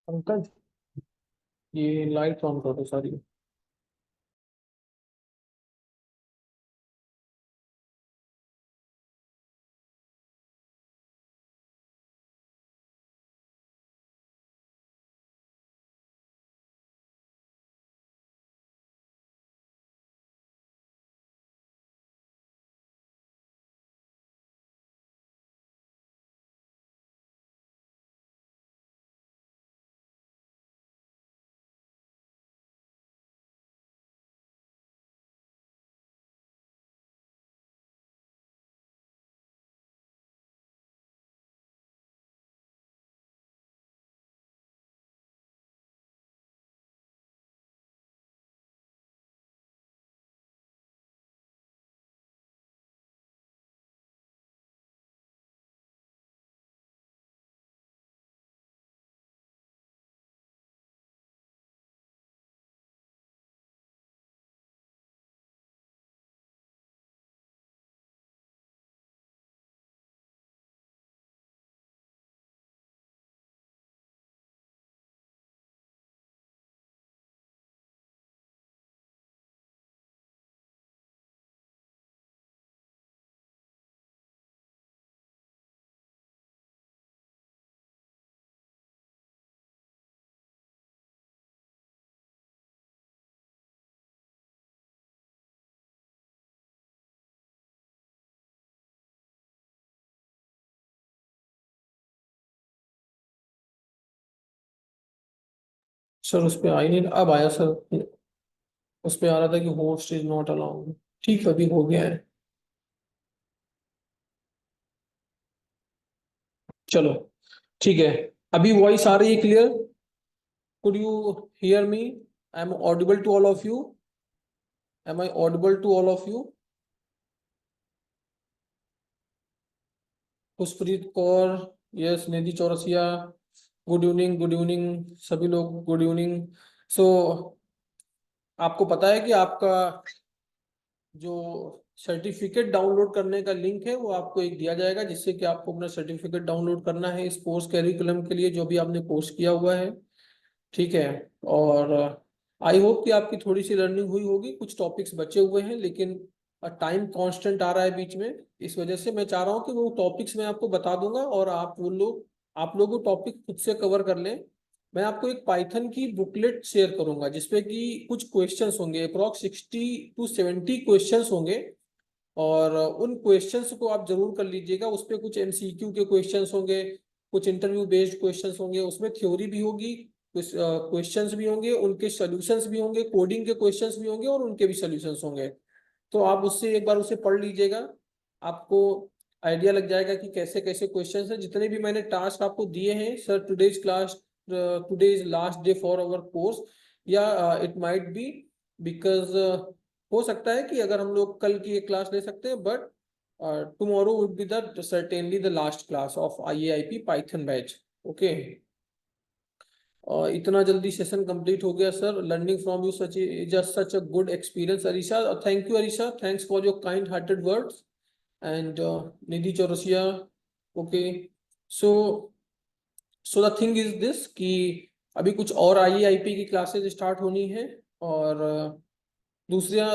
पंकज, ये light on करो सारी। सर उस पे आई नहीं, अब आया सर। उस पे आ रहा था कि होस्ट इज नॉट अलाउड। ठीक है, अभी हो गया है। चलो, ठीक है। अभी वॉइस आ रही है clear? Could you hear me? I am audible to all of you? Am I audible to all of you? Khushpreet Kaur, yes. Nidhi Chaurasia, good evening, good evening सभी लोग, गुड इवनिंग। सो आपको पता है कि आपका जो सर्टिफिकेट डाउनलोड करने का लिंक है वो आपको एक दिया जाएगा, जिससे कि आपको अपना सर्टिफिकेट डाउनलोड करना है इस कोर्स कैरिकुलम के लिए जो भी आपने कोर्स किया हुआ है। ठीक है। और आई होप कि आपकी थोड़ी सी लर्निंग हुई होगी। कुछ टॉपिक्स बचे हुए हैं लेकिन टाइम कांस्टेंट आ रहा है बीच में। इस वजह से मैं चाह रहा हूँ कि वो टॉपिक्स मैं आपको बता दूंगा और आप लोग वो टॉपिक खुद से कवर कर लें। मैं आपको एक पाइथन की बुकलेट शेयर करूंगा जिसपे कि कुछ क्वेश्चंस होंगे, अप्रॉक्स 60 to 70 क्वेश्चंस होंगे। और उन क्वेश्चंस को आप जरूर कर लीजिएगा। उस पे कुछ एमसीक्यू के क्वेश्चंस होंगे, कुछ इंटरव्यू बेस्ड क्वेश्चंस होंगे, उसमें थ्योरी भी होगी, कुछ क्वेश्चंस भी होंगे, उनके सॉल्यूशंस भी होंगे, कोडिंग के क्वेश्चंस भी होंगे और उनके भी सॉल्यूशंस होंगे। तो आप उससे एक बार उसे पढ़ लीजिएगा। आपको आइडिया लग जाएगा कि कैसे कैसे क्वेश्चंस हैं। जितने भी मैंने टास्क आपको दिए हैं sir, today is last day for our course, या इट माइट बी बिकॉज हो सकता है कि अगर हम लोग कल की एक क्लास ले सकते हैं, but tomorrow would be the certainly the last class of IAIP Python batch. Okay. इतना जल्दी सेशन कंप्लीट हो गया sir. Learning from you such just such a good experience Arisha. Thank you Arisha, thanks for your kind hearted words. And Nidhi Chaurasia. Okay. So so the thing is this कि अभी कुछ और IAIP की classes start होनी है। और दूसरा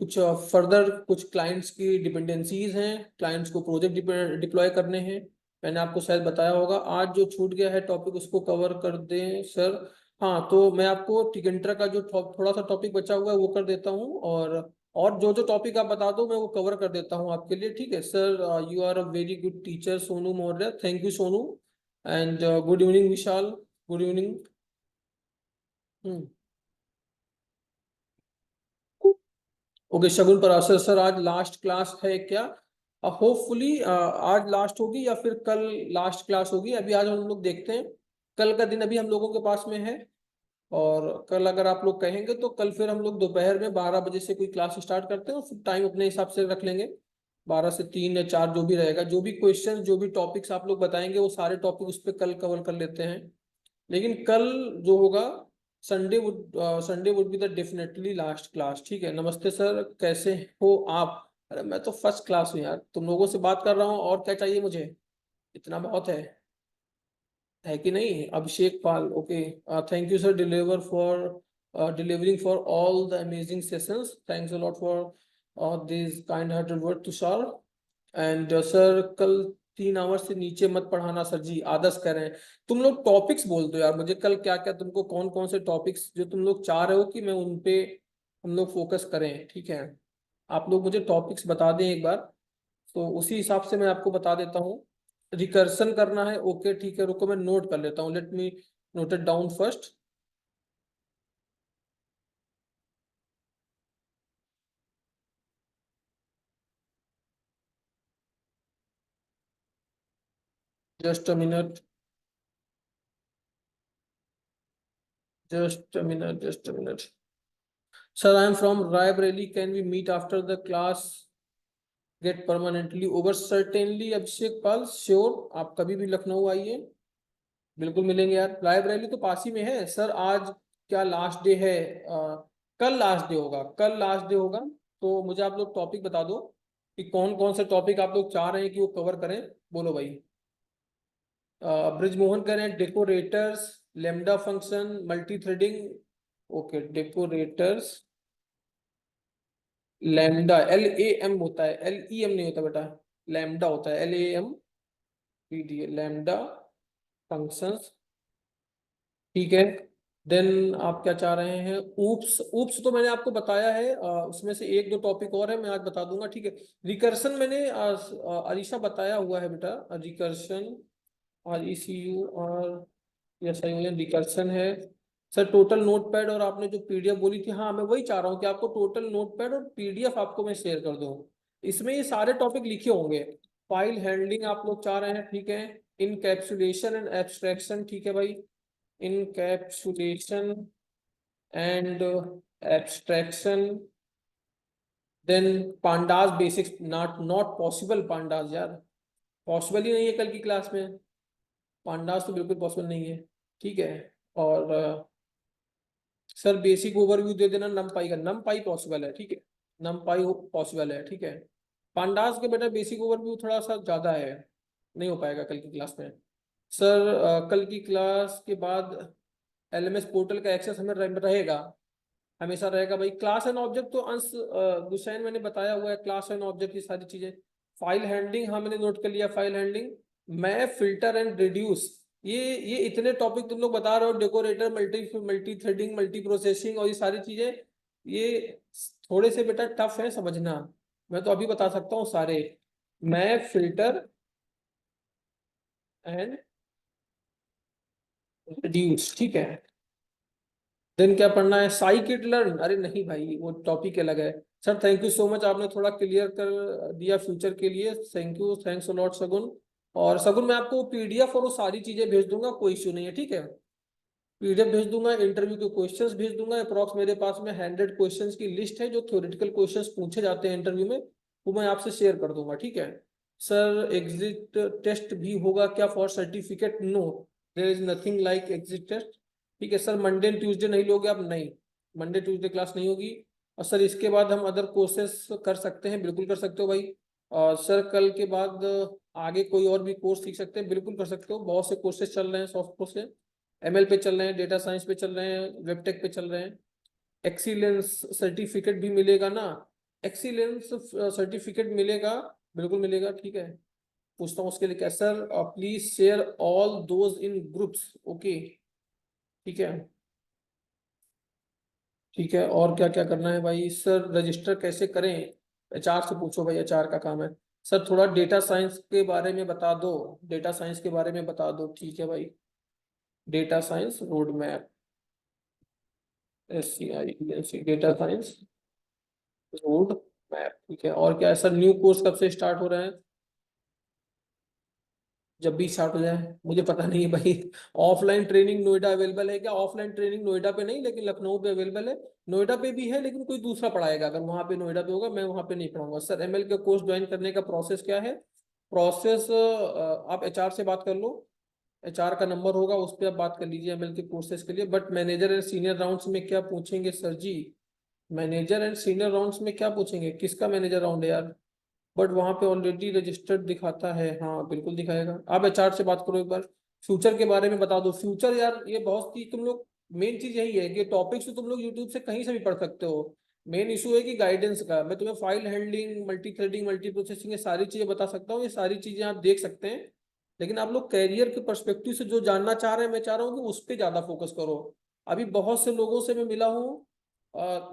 कुछ फर्दर कुछ क्लाइंट्स की डिपेंडेंसीज हैं, क्लाइंट्स को प्रोजेक्ट डिप्लॉय करने हैं। मैंने आपको शायद बताया होगा। आज जो छूट गया है टॉपिक उसको कवर कर दें सर। हाँ, तो मैं आपको टिकंट्रा का जो थोड़ा सा टॉपिक बचा हुआ है वो कर देता हूँ। और जो जो टॉपिक आप बता दो मैं वो कवर कर देता हूँ आपके लिए। ठीक है sir. You are a very good teacher Sonu Maurya. Thank you Sonu. And good evening Vishal. Good evening. Hmm. Okay, Shagun Parashar sir, आज लास्ट क्लास है क्या? होपफुली आज लास्ट होगी या फिर कल लास्ट क्लास होगी। अभी आज हम लोग देखते हैं। कल का दिन अभी हम लोगों के पास में है। और कल अगर आप लोग कहेंगे तो कल फिर हम लोग दोपहर में 12 बजे से कोई क्लास स्टार्ट करते हैं और फिर टाइम अपने हिसाब से रख लेंगे। 12 से 3 या 4 जो भी रहेगा, जो भी क्वेश्चन जो भी टॉपिक्स आप लोग बताएंगे वो सारे टॉपिक उस पर कल कवर कर लेते हैं। लेकिन कल जो होगा, Sunday would be the definitely last class. ठीक है। नमस्ते सर, कैसे हो आप? अरे मैं तो फर्स्ट क्लास हूँ यार, तुम लोगों से बात कर रहा हूँ और क्या चाहिए मुझे, इतना बहुत है। है कि नहीं? Abhishek Pal, okay. Thank you sir delivering for all the amazing sessions. Thanks a lot for this kind-hearted word, Tushar. And sir कल 3 आवर से नीचे मत पढ़ाना सर जी, आदर्श कह रहे हैं। तुम लोग टॉपिक्स बोल दो यार मुझे, कल क्या क्या तुमको कौन कौन से टॉपिक्स जो तुम लोग चाह रहे हो कि मैं उन पे हम लोग फोकस करें, ठीक है? आप लोग मुझे टॉपिक्स बता दें एक बार, तो उसी हिसाब से मैं आपको बता देता हूँ। रिकर्सन करना है, ओके ठीक है, रुको मैं नोट कर लेता हूँ, let me note it down first. Just a minute, just a minute. Sir I am from Raebareli, can we meet after the class get permanently over? Certainly Abhishek Pal, sure, आप कभी भी लखनऊ आइए, बिल्कुल मिलेंगे यार। रायबरेली तो पास ही में है सर। आज क्या लास्ट डे है? कल लास्ट डे होगा, कल लास्ट डे होगा। तो मुझे आप लोग टॉपिक बता दो कि कौन कौन से टॉपिक आप लोग चाह रहे हैं कि वो कवर करें, बोलो भाई। ब्रिजमोहन कह रहे हैं decorators, lambda function, multi threading, okay decorators, lambda, LAM होता है, LEM नहीं होता बेटा, लैम्डा होता है, LAMPDA, लैम्डा फंक्शंस, ठीक है। देन आप क्या चाह रहे हैं? ऊप्स, ऊप्स तो मैंने आपको बताया है, उसमें से एक दो टॉपिक और है, मैं आज बता दूंगा, ठीक है। रिकर्सन मैंने अरीशा बताया हुआ है बेटा, रिकर्सन, RECU और यस आई रिकर्सन है। सर टोटल नोटपैड और आपने जो PDF बोली थी, हाँ मैं वही चाह रहा हूँ कि आपको टोटल नोटपैड और PDF आपको मैं शेयर कर दूँ, इसमें ये सारे टॉपिक लिखे होंगे। फाइल हैंडलिंग आप लोग चाह रहे हैं, ठीक है। इनकैप्सुलेशन एंड एब्स्ट्रैक्शन, ठीक है भाई, encapsulation and abstraction. Then pandas basics, not not possible, pandas यार पॉसिबल ही नहीं है कल की क्लास में, पांडास तो बिल्कुल पॉसिबल नहीं है, ठीक है। और सर बेसिक ओवरव्यू दे देना नमपाई का, नमपाई पॉसिबल है, ठीक है, नमपाई पॉसिबल है, ठीक है। पांडास के बेटा बेसिक ओवरव्यू थोड़ा सा ज्यादा है, नहीं हो पाएगा कल की क्लास में। सर कल की क्लास के बाद LMS पोर्टल का एक्सेस हमें रहेगा, हमेशा रहेगा भाई। क्लास एंड ऑब्जेक्ट तो अंश गुसैन मैंने बताया हुआ है, क्लास एंड ऑब्जेक्ट की सारी चीजें। फाइल हैंडलिंग, हाँ मैंने नोट कर लिया, फाइल हैंडलिंग। मैं फिल्टर एंड रिड्यूस, ये इतने टॉपिक तुम लोग बता रहे हो, decorator, multi multi threading, multi processing और ये सारी चीजें, ये थोड़े से बेटा टफ है समझना। मैं तो अभी बता सकता हूँ सारे। मैं फिल्टर एंड रिड्यूस, ठीक है। देन क्या पढ़ना है? साइकिट लर्न, अरे नहीं भाई वो टॉपिक अलग है। Sir thank you so much, आपने थोड़ा क्लियर कर दिया फ्यूचर के लिए, thank you, thanks a lot सगुन। और सगुन मैं आपको PDF और वो सारी चीजें भेज दूंगा, कोई इश्यू नहीं है, ठीक है। PDF भेज दूंगा, इंटरव्यू के क्वेश्चंस भेज दूंगा, अप्रॉक्स मेरे पास में 100 क्वेश्चंस की लिस्ट है जो थ्योरेटिकल क्वेश्चंस पूछे जाते हैं इंटरव्यू में, वो मैं आपसे शेयर कर दूंगा, ठीक है। सर एग्जिट टेस्ट भी होगा क्या for certificate? No, there is nothing like exit test, ठीक है। सर मंडे एंड ट्यूसडे नहीं लोगे आप? नहीं, मंडे ट्यूसडे क्लास नहीं होगी। और सर इसके बाद हम अदर कोर्सेस कर सकते हैं, बिल्कुल कर सकते हो भाई। और सर कल के बाद आगे कोई और भी कोर्स सीख सकते हैं, बिल्कुल कर सकते हो, बहुत से कोर्सेज चल रहे हैं, सॉफ्ट से ML पे चल रहे हैं, डेटा साइंस पे चल रहे हैं, वेबटेक पे चल रहे हैं। एक्सीलेंस सर्टिफिकेट भी मिलेगा ना? एक्सीलेंस सर्टिफिकेट मिलेगा, बिल्कुल मिलेगा, ठीक है। पूछता हूँ उसके लिए क्या? Sir please share all those in groups, okay, ठीक है, ठीक है। और क्या क्या करना है भाई? सर रजिस्टर कैसे करें? HR से पूछो भाई, HR का काम है। सर थोड़ा डेटा साइंस के बारे में बता दो, डेटा साइंस के बारे में बता दो, ठीक है भाई। Data science road map, SCI data science road map, ठीक है। और क्या है सर? न्यू कोर्स कब से स्टार्ट हो रहे हैं? जब भी स्टार्ट हो जाए, मुझे पता नहीं है भाई। ऑफलाइन ट्रेनिंग नोएडा अवेलेबल है क्या? ऑफलाइन ट्रेनिंग नोएडा पे नहीं, लेकिन लखनऊ पे अवेलेबल है। नोएडा पे भी है लेकिन कोई दूसरा पढ़ाएगा, अगर वहां पे नोएडा पे होगा, मैं वहां पे नहीं पढ़ाऊंगा। सर ML का कोर्स ज्वाइन करने का प्रोसेस क्या है? प्रोसेस आप HR से बात कर लो, HR का नंबर होगा, उस पर आप बात कर लीजिए ML के कोर्सेज के लिए। But manager and senior rounds में क्या पूछेंगे sir ji? Manager and senior rounds में क्या पूछेंगे? किसका मैनेजर राउंड है यार? बट वहां पे ऑलरेडी रजिस्टर्ड दिखाता है, हाँ बिल्कुल दिखाएगा। आप HR से बात करो एक बार। फ्यूचर के बारे में बता दो। फ्यूचर यार ये बहुत ही तुम लोग, मेन चीज यही है कि टॉपिक्स तो तुम लोग यूट्यूब से कहीं से भी पढ़ सकते हो। मेन इशू है कि गाइडेंस का। मैं तुम्हें file handling, multi threading, multi processing, ये सारी चीजें बता सकता हूँ, ये सारी चीजें आप देख सकते हैं। लेकिन आप लोग कैरियर के पर्सपेक्टिव से जो जानना चाह रहे हैं, मैं चाह रहा हूँ कि उस पर ज्यादा फोकस करो। अभी बहुत से लोगों से मैं मिला हूँ,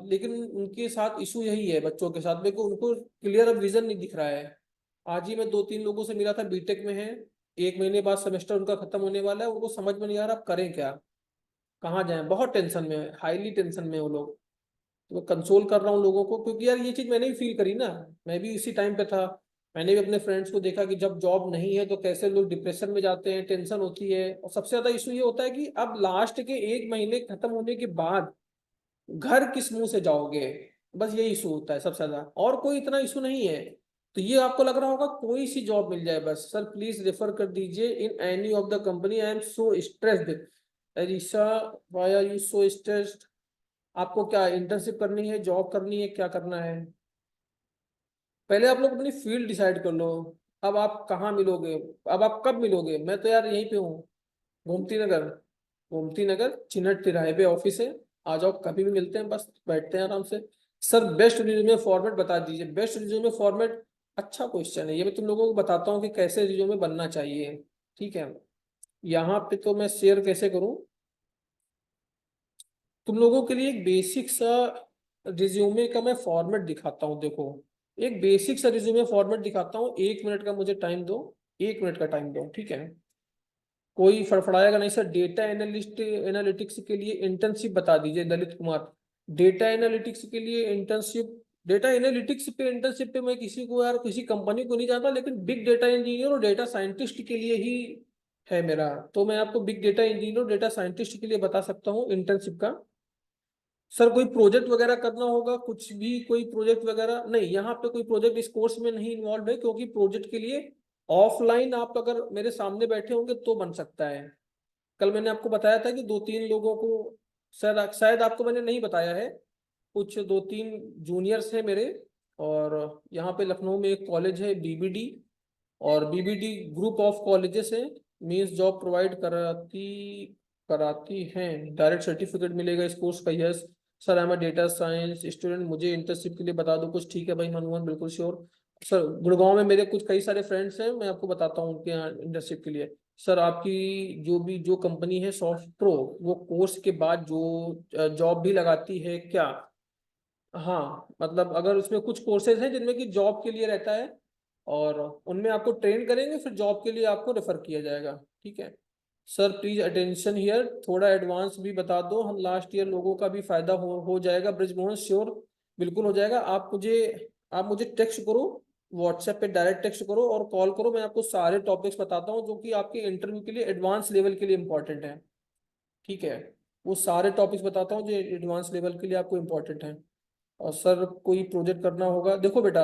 लेकिन उनके साथ इशू यही है, बच्चों के साथ, मेरे को उनको क्लियर अब विजन नहीं दिख रहा है। आज ही मैं 2-3 लोगों से मिला था, बीटेक में है, 1 महीने बाद सेमेस्टर उनका खत्म होने वाला है, उनको समझ में नहीं आ रहा अब करें क्या, कहाँ जाएं, बहुत टेंशन में है, हाईली टेंशन में है वो लोग। तो मैं कंसोल कर रहा हूँ लोगों को, क्योंकि यार ये चीज मैंने भी फील करी ना, मैं भी इसी टाइम पे था। मैंने भी अपने फ्रेंड्स को देखा कि जब जॉब नहीं है तो कैसे लोग डिप्रेशन में जाते हैं, टेंशन होती है। और सबसे ज्यादा इशू ये होता है कि अब लास्ट के 1 महीने खत्म होने के बाद घर किस मुंह से जाओगे, बस ये इशू होता है सबसे ज्यादा, और कोई इतना इशू नहीं है। तो ये आपको लग रहा होगा कोई सी जॉब मिल जाए बस, सर प्लीज रेफर कर दीजिए in any of the company, I am so stressed. Alisha, why are you so stressed? आपको क्या इंटर्नशिप करनी है, जॉब करनी है, क्या करना है? पहले आप लोग अपनी फील्ड डिसाइड कर लो। अब आप कहाँ मिलोगे, अब आप कब मिलोगे? मैं तो यार यहीं पे हूँ, गोमती नगर। गोमती नगर चिन्हट तिराहे पे ऑफिस है, आ जाओ कभी भी, मिलते हैं, बस बैठते हैं आराम से। सर बेस्ट रिज्यूमे फॉर्मेट बता दीजिए। बेस्ट रिज्यूमे फॉर्मेट, अच्छा क्वेश्चन है ये, मैं तुम लोगों को बताता हूँ कि कैसे रिज्यूमे बनना चाहिए। ठीक है, यहाँ पे तो मैं शेयर कैसे करूँ तुम लोगों के लिए? एक बेसिक सा रिज्यूमे का मैं फॉर्मेट दिखाता हूँ, देखो। एक बेसिक सा रिज्यूमे फॉर्मेट दिखाता हूँ, 1 मिनट का मुझे टाइम दो, 1 मिनट का टाइम दो, ठीक है? कोई फड़फड़ाएगा नहीं। सर डेटा एनालिस्ट एनालिटिक्स के लिए इंटर्नशिप बता दीजिए, ललित कुमार। डेटा एनालिटिक्स के लिए इंटर्नशिप, डेटा एनालिटिक्स पे इंटर्नशिप पे मैं किसी को यार, किसी कंपनी को नहीं जानता, लेकिन बिग डेटा इंजीनियर और डेटा साइंटिस्ट के लिए ही है मेरा। तो मैं आपको बिग डेटा इंजीनियर और डेटा साइंटिस्ट के लिए बता सकता हूँ इंटर्नशिप का। सर कोई प्रोजेक्ट वगैरह करना होगा, कुछ भी कोई प्रोजेक्ट वगैरह नहीं, यहाँ पे कोई प्रोजेक्ट इस कोर्स में नहीं इन्वॉल्व है, क्योंकि प्रोजेक्ट के लिए ऑफलाइन आप अगर मेरे सामने बैठे होंगे तो बन सकता है। कल मैंने आपको बताया था कि 2-3 लोगों को, शायद शायद आपको मैंने नहीं बताया है, कुछ 2-3 जूनियर्स हैं मेरे। और यहाँ पे लखनऊ में एक कॉलेज है बीबीडी, और बीबीडी ग्रुप ऑफ कॉलेजेस है, मींस जॉब प्रोवाइड कराती कराती हैं, डायरेक्ट सर्टिफिकेट मिलेगा इस कोर्स का। Yes sir, I am a data science student, मुझे इंटर्नशिप के लिए बता दो कुछ। ठीक है भाई मनमोहन, बिल्कुल श्योर। सर गुड़गांव में मेरे कुछ कई सारे फ्रेंड्स हैं, मैं आपको बताता हूँ उनके यहाँ इंटर्नशिप के लिए। सर आपकी जो कंपनी है सॉफ्ट प्रो, वो कोर्स के बाद जो जॉब भी लगाती है क्या? हाँ, मतलब अगर उसमें कुछ कोर्सेज हैं जिनमें कि जॉब के लिए रहता है, और उनमें आपको ट्रेन करेंगे, फिर जॉब के लिए आपको रेफर किया जाएगा। ठीक है सर, प्लीज अटेंशन हियर, थोड़ा एडवांस भी बता दो, हम लास्ट ईयर लोगों का भी फायदा हो जाएगा। ब्रिजमोहन श्योर, बिल्कुल हो जाएगा। आप मुझे टेक्स्ट करो, व्हाट्सएप पे डायरेक्ट टेक्स्ट करो और कॉल करो, मैं आपको सारे टॉपिक्स बताता हूँ जो कि आपके इंटरव्यू के लिए एडवांस लेवल के लिए इंपॉर्टेंट है। ठीक है, वो सारे टॉपिक्स बताता हूँ जो एडवांस लेवल के लिए आपको इंपॉर्टेंट है। और सर कोई प्रोजेक्ट करना होगा, देखो बेटा,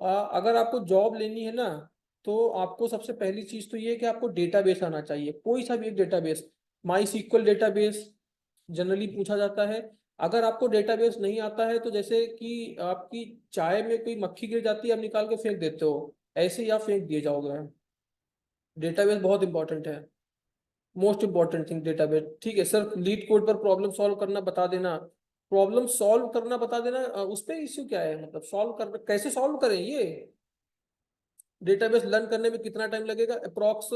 अगर आपको जॉब लेनी है ना, तो आपको सबसे पहली चीज तो ये है कि आपको डेटाबेस आना चाहिए, कोई सा भी एक डेटाबेस। माई सीक्वल डेटाबेस जनरली पूछा जाता है। अगर आपको डेटाबेस नहीं आता है, तो जैसे कि आपकी चाय में कोई मक्खी गिर जाती है, आप निकाल के फेंक देते हो, ऐसे ही आप फेंक दिए जाओगे। डेटाबेस बहुत इंपॉर्टेंट है, मोस्ट इंपॉर्टेंट थिंग डेटाबेस। ठीक है सर, लीड कोड पर प्रॉब्लम सॉल्व करना बता देना। प्रॉब्लम सॉल्व करना बता देना, उस पे इश्यू क्या है, मतलब सॉल्व कर कैसे सॉल्व करें ये? डेटाबेस लर्न करने में कितना टाइम लगेगा अप्रोक्स?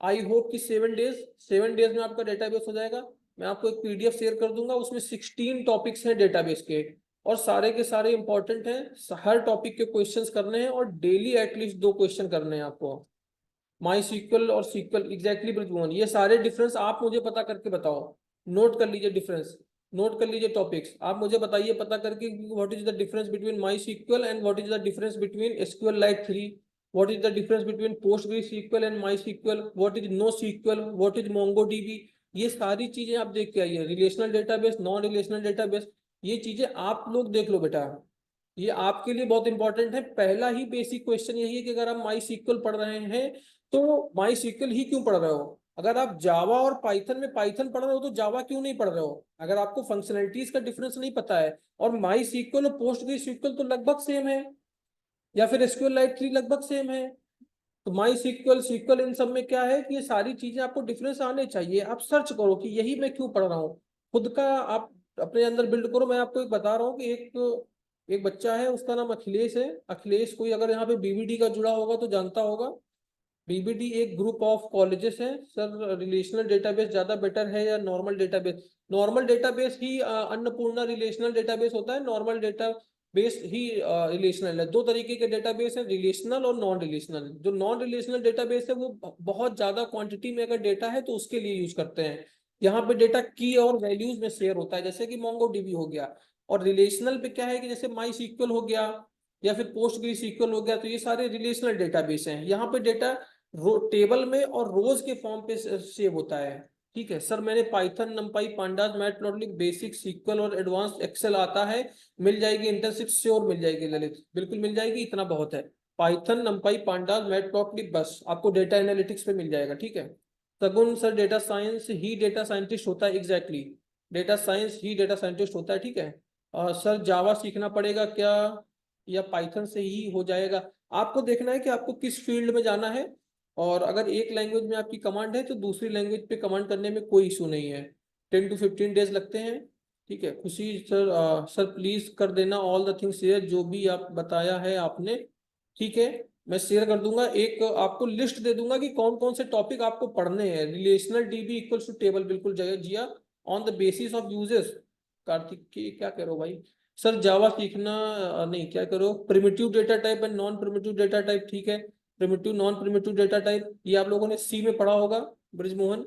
आई होप कि 7 डेज, 7 डेज में आपका डेटाबेस हो जाएगा। मैं आपको एक पीडीएफ शेयर कर दूंगा, उसमें 16 टॉपिक्स हैं डेटाबेस के, और सारे के सारे इंपॉर्टेंट हैं। हर टॉपिक के क्वेश्चंस करने हैं, और डेली एटलीस्ट 2 क्वेश्चन करने हैं आपको। माई सीक्वल और सीक्वल एग्जैक्टली ब्रिजमोहन, ये सारे डिफरेंस आप मुझे पता करके बताओ। नोट कर लीजिए डिफरेंस, नोट कर लीजिए टॉपिक्स, आप मुझे बताइए पता करके, what is the difference between MySQL and what is the difference between SQLite 3, what is the difference between PostgreSQL and MySQL, what is NoSQL, what is MongoDB. ये सारी चीजें आप देख के आइए, relational database, non relational database, ये चीजें आप लोग देख लो बेटा। ये आपके लिए बहुत इंपॉर्टेंट है। पहला ही बेसिक क्वेश्चन यही है कि अगर आप माई सीक्वल पढ़ रहे हैं, तो माई सीक्वल ही क्यों पढ़ रहे हो? अगर आप जावा और पाइथन में पाइथन पढ़ रहे हो, तो जावा क्यों नहीं पढ़ रहे हो? अगर आपको फंक्शनलिटीज का डिफरेंस नहीं पता है, और माई सीक्वल और पोस्ट ग्री सीक्वल तो लगभग सेम है, या फिर एसक्यूएल लाइट 3 लगभग सेम है, तो माई सीक्वल सीक्वल इन सब में क्या है कि ये सारी चीजें आपको डिफरेंस आने चाहिए। आप सर्च करो कि यही मैं क्यों पढ़ रहा हूँ, खुद का आप अपने अंदर बिल्ड करो। मैं आपको एक बता रहा हूँ कि एक बच्चा है, उसका नाम अखिलेश है। अखिलेश कोई अगर यहाँ पे बीबीडी का जुड़ा होगा तो जानता होगा। बीबीडी एक ग्रुप ऑफ कॉलेजेस है सर। रिलेशनल डेटाबेस ज्यादा बेटर है या नॉर्मल डेटाबेस? नॉर्मल डेटाबेस ही अन्नपूर्णा रिलेशनल डेटाबेस होता है। नॉर्मल डेटाबेस ही रिलेशनल है। दो तरीके के डेटाबेस है, रिलेशनल और नॉन रिलेशनल। जो नॉन रिलेशनल डेटाबेस है वो बहुत ज्यादा क्वांटिटी में अगर डेटा है तो उसके लिए यूज करते हैं। यहाँ पे डेटा की और वैल्यूज में शेयर होता है, जैसे कि मोंगोडीबी हो गया। और रिलेशनल पे क्या है कि जैसे माई सीक्वल हो गया या फिर पोस्टग्रीसीक्वल हो गया, तो ये सारे रिलेशनल डेटाबेस हैं। यहाँ पे डेटा टेबल में और रोज के फॉर्म पे सेव होता है। ठीक है सर, मैंने Python, NumPy, pandas, Matplotlib, basic, SQL और एडवांस एक्सेल आता है। मिल जाएगी इंटर्नशिप, श्योर मिल जाएगी ललित, बिल्कुल मिल जाएगी, इतना बहुत है। पाइथन, नमपाई, पांडास, मैटप्लॉटलिब, बस आपको डेटा एनालिटिक्स पे मिल जाएगा। ठीक है सगुन सर, डेटा साइंस ही डेटा साइंटिस्ट होता है। एग्जैक्टली, डेटा साइंस ही डेटा साइंटिस्ट होता है। ठीक है सर, जावा सीखना पड़ेगा क्या या पाइथन से ही हो जाएगा? आपको देखना है कि आपको किस फील्ड में जाना है। और अगर एक लैंग्वेज में आपकी कमांड है तो दूसरी लैंग्वेज पे कमांड करने में कोई इशू नहीं है। 10 to 15 डेज लगते हैं। ठीक है खुशी सर, सर प्लीज कर देना ऑल द थिंग्स शेयर, जो भी आप बताया है आपने। ठीक है मैं शेयर कर दूंगा, एक आपको लिस्ट दे दूंगा कि कौन कौन से टॉपिक आपको पढ़ने हैं। Relational DB equals to table, बिल्कुल जगह जिया, on the basis of uses. Kartik की क्या करो भाई? सर जावा सीखना नहीं, क्या करो, primitive data type and non primitive data type. ठीक है primitive non primitive data type ये आप लोगों ने सी में पढ़ा होगा, ब्रिजमोहन।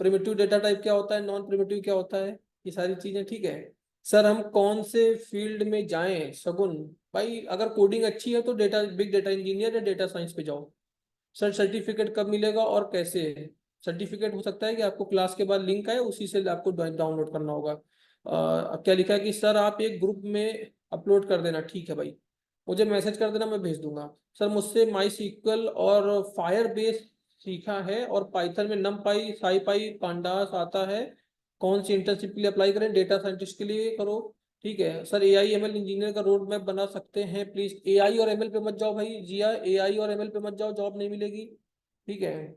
प्रिमिटिव डेटा टाइप क्या होता है, नॉन प्रिमिटिव क्या होता है, ये सारी चीजें। ठीक है सर, हम कौन से फील्ड में जाएं सगुन? भाई अगर कोडिंग अच्छी है तो डेटा, बिग डेटा इंजीनियर या डेटा साइंस पे जाओ। सर सर्टिफिकेट कब मिलेगा और कैसे? सर्टिफिकेट हो सकता है कि आपको क्लास के बाद लिंक आए, उसी से आपको डाउनलोड करना होगा। क्या लिखा है कि सर आप एक ग्रुप में अपलोड कर देना। ठीक है भाई, मुझे मैसेज कर देना, मैं भेज दूंगा। सर मुझसे माई सीक्वल और फायर बेस सीखा है और पाइथन में नमपाई, साईपाई, पांडास आता है। कौन सी इंटर्नशिप के लिए अप्लाई करें? डेटा साइंटिस्ट के लिए करो। ठीक है सर, एआई एमएल इंजीनियर का रोड मैप बना सकते हैं प्लीज? एआई और एमएल पे मत जाओ भाई जिया, एआई और एमएल पे मत जाओ, जॉब नहीं मिलेगी। ठीक है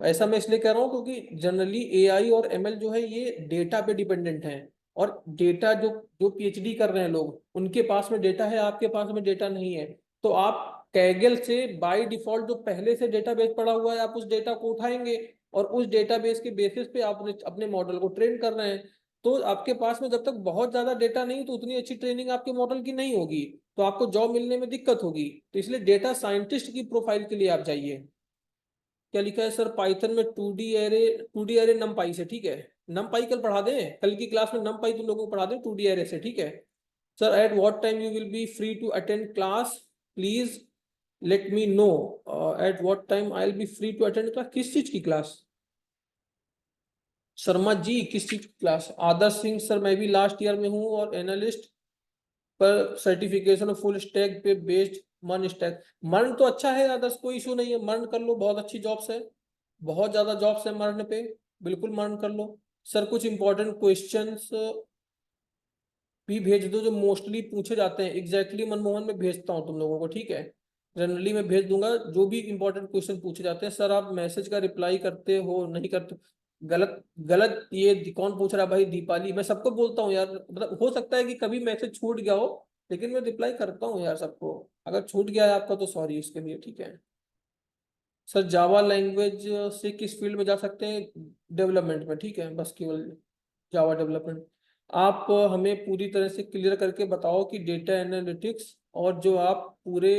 ऐसा मैं इसलिए कह रहा हूँ क्योंकि जनरली एआई और एमएल जो है ये डेटा पे डिपेंडेंट है। और डेटा जो जो पीएचडी कर रहे हैं लोग, उनके पास में डेटा है, आपके पास में डेटा नहीं है। तो आप कैगल से बाय डिफॉल्ट जो पहले से डेटाबेस पड़ा हुआ है, आप उस डेटा को उठाएंगे और उस डेटाबेस के बेसिस पे आप अपने मॉडल को ट्रेन कर रहे हैं। तो आपके पास में जब तक बहुत ज्यादा डेटा नहीं, तो उतनी अच्छी ट्रेनिंग आपके मॉडल की नहीं होगी, तो आपको जॉब मिलने में दिक्कत होगी। तो इसलिए डेटा साइंटिस्ट की प्रोफाइल के लिए आप जाइए। क्या लिखा है सर, पाइथन में 2D एरे नमपाई से। ठीक है नमपाई कल पढ़ा दें, कल की क्लास में नमपाई तुम लोगों को पढ़ा दें 2D एरे से। ठीक है sir, at what time you will be free to attend class, please let me know. At what time I will be free to attend class, किस चीज की क्लास? शर्मा जी किस चीज की क्लास? आदर्श सिंह सर, मैं भी लास्ट ईयर में हूँ और एनालिस्ट पर सर्टिफिकेशन फुल स्टैक पे बेस्ड। मन स्टैक, मर्न तो अच्छा है आदर्श, कोई इशू नहीं है, मर्न कर लो, बहुत अच्छी जॉब्स है, बहुत ज्यादा जॉब्स है मर्न पे, बिल्कुल मर्न कर लो। सर कुछ इंपॉर्टेंट क्वेश्चंस भी भेज दो जो मोस्टली पूछे जाते हैं। एग्जैक्टली मनमोहन, में भेजता हूँ तुम लोगों को। ठीक है जनरली मैं भेज दूंगा जो भी इंपॉर्टेंट क्वेश्चन पूछे जाते हैं। सर आप मैसेज का रिप्लाई करते हो नहीं करते? गलत गलत, ये कौन पूछ रहा है भाई? दीपाली, मैं सबको बोलता हूँ यार, मतलब हो सकता है कि कभी मैसेज छूट गया हो, लेकिन मैं रिप्लाई करता हूँ यार सबको। अगर छूट गया है आपका तो सॉरी इसके लिए। ठीक है सर, जावा लैंग्वेज से किस फील्ड में जा सकते हैं? डेवलपमेंट में। ठीक है बस केवल जावा डेवलपमेंट। आप हमें पूरी तरह से क्लियर करके बताओ कि डेटा एनालिटिक्स और जो आप पूरे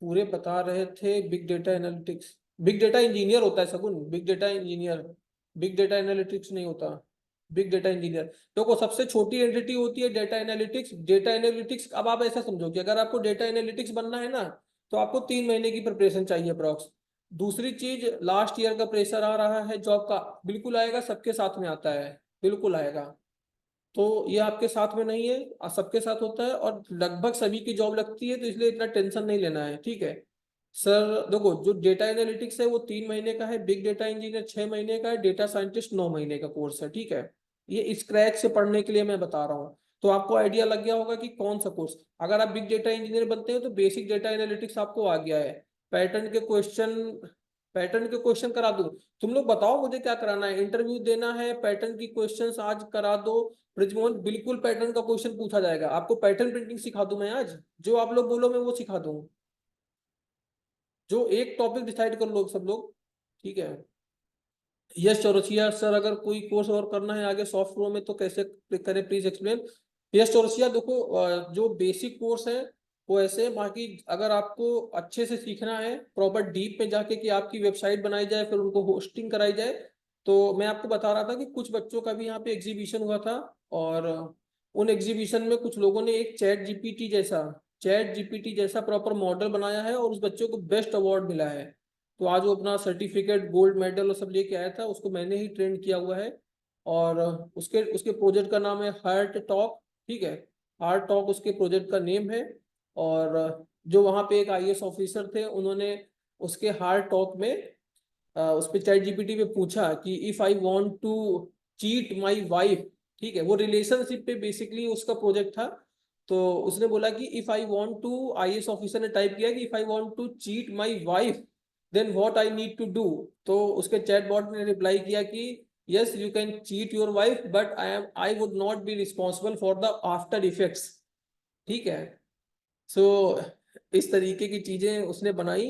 पूरे बता रहे थे, big data analytics, big data engineer होता है सगुन, big data engineer, big data analytics नहीं होता। बिग डेटा इंजीनियर देखो, सबसे छोटी एंटिटी होती है डेटा एनालिटिक्स। डेटा एनालिटिक्स, अब आप ऐसा समझो कि अगर आपको डेटा एनालिटिक्स बनना है ना, तो आपको 3 महीने की प्रिपरेशन चाहिए अप्रॉक्स। दूसरी चीज, लास्ट ईयर का प्रेशर आ रहा है जॉब का, बिल्कुल आएगा, सबके साथ में आता है, बिल्कुल आएगा। तो ये आपके साथ में नहीं है, सबके साथ होता है और लगभग सभी की जॉब लगती है, तो इसलिए इतना टेंशन नहीं लेना है। ठीक है सर, देखो जो डेटा एनालिटिक्स है वो 3 महीने का है, बिग डेटा इंजीनियर 6 महीने का है, डेटा साइंटिस्ट 9 महीने का कोर्स है। ठीक है ये स्क्रैच से पढ़ने के लिए मैं बता रहा हूँ। तो आपको आइडिया लग गया होगा कि कौन सा कोर्स। अगर आप बिग डेटा इंजीनियर बनते हैं तो बेसिक डेटा एनालिटिक्स आपको आ गया है। पैटर्न के क्वेश्चन करा दूं? तुम लोग बताओ मुझे क्या कराना है, इंटरव्यू देना है, पैटर्न की क्वेश्चंस आज करा दो। ब्रिजमोहन बिल्कुल पैटर्न का क्वेश्चन पूछा जाएगा, आपको पैटर्न प्रिंटिंग सिखा दूं मैं आज, जो आप लोग बोलो मैं वो सिखा दूं। जो एक टॉपिक डिसाइड कर लो सब लोग, ठीक है। यश चौरसिया सर, अगर कोई कोर्स और करना है आगे सॉफ्टवेयर में तो कैसे करें, प्लीज एक्सप्लेन। यश चौरसिया देखो, जो बेसिक कोर्स है वो ऐसे है, बाकी अगर आपको अच्छे से सीखना है प्रॉपर डीप में जाके कि आपकी वेबसाइट बनाई जाए फिर उनको होस्टिंग कराई जाए, तो मैं आपको बता रहा था कि कुछ बच्चों का भी यहाँ पे एग्जीबिशन हुआ था, और उन एग्जीबिशन में कुछ लोगों ने एक चैट जीपीटी जैसा प्रॉपर मॉडल बनाया है और उस बच्चों को बेस्ट अवार्ड मिला है। तो आज वो अपना सर्टिफिकेट गोल्ड मेडल और सब लेके आया था, उसको मैंने ही ट्रेन किया हुआ है। और उसके उसके प्रोजेक्ट का नाम है हार्ट टॉक, ठीक है। हार्ट टॉक उसके प्रोजेक्ट का नेम है। और जो वहाँ पे एक आईएएस ऑफिसर थे, उन्होंने उसके हार्ट टॉक में उस पे चैट जीपीटी पे पूछा कि if I want to cheat my wife, ठीक है, वो रिलेशनशिप पे बेसिकली उसका प्रोजेक्ट था। तो उसने बोला कि if I want to, IAS officer ने टाइप किया कि if I want to cheat my wife then what I need to do. तो उसके चैटबॉट ने रिप्लाई किया कि yes you can cheat your wife but I would not be responsible for the after effects, ठीक है। सो इस तरीके की चीजें उसने बनाई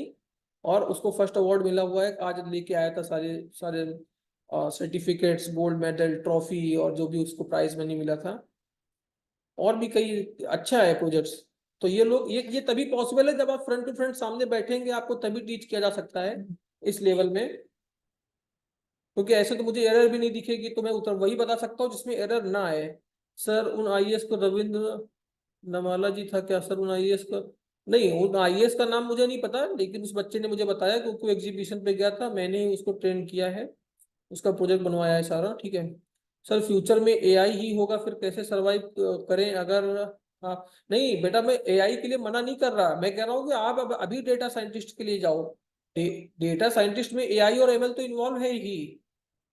और उसको फर्स्ट अवार्ड मिला हुआ है, आज लेके आया था सारे सारे सर्टिफिकेट्स, गोल्ड मेडल, ट्रॉफी और जो भी उसको प्राइज मनी मिला था। और भी कई अच्छा है प्रोजेक्ट्स। तो ये लोग ये तभी पॉसिबल है जब आप फ्रंट टू फ्रंट सामने बैठेंगे, आपको तभी टीच किया जा सकता है इस लेवल में। क्योंकि ऐसे तो मुझे एरर भी नहीं दिखेगी, तो मैं उतर वही बता सकता हूँ जिसमें एरर ना आए। सर उन आईएएस को रविंद्र नमाला जी था क्या सर, उन आईएएस का? नहीं, उन आईएएस का नाम मुझे नहीं पता, लेकिन उस बच्चे ने मुझे बताया क्योंकि वो एग्जीबिशन पे गया था, मैंने ही उसको ट्रेन किया है, उसका प्रोजेक्ट बनवाया है सारा, ठीक है। सर फ्यूचर में एआई ही होगा, फिर कैसे सरवाइव करें अगर? हाँ, नहीं बेटा, मैं एआई के लिए मना नहीं कर रहा, मैं कह रहा हूँ कि आप अब अभी डेटा साइंटिस्ट के लिए जाओ। डेटा साइंटिस्ट में एआई और एमएल तो इन्वॉल्व है ही,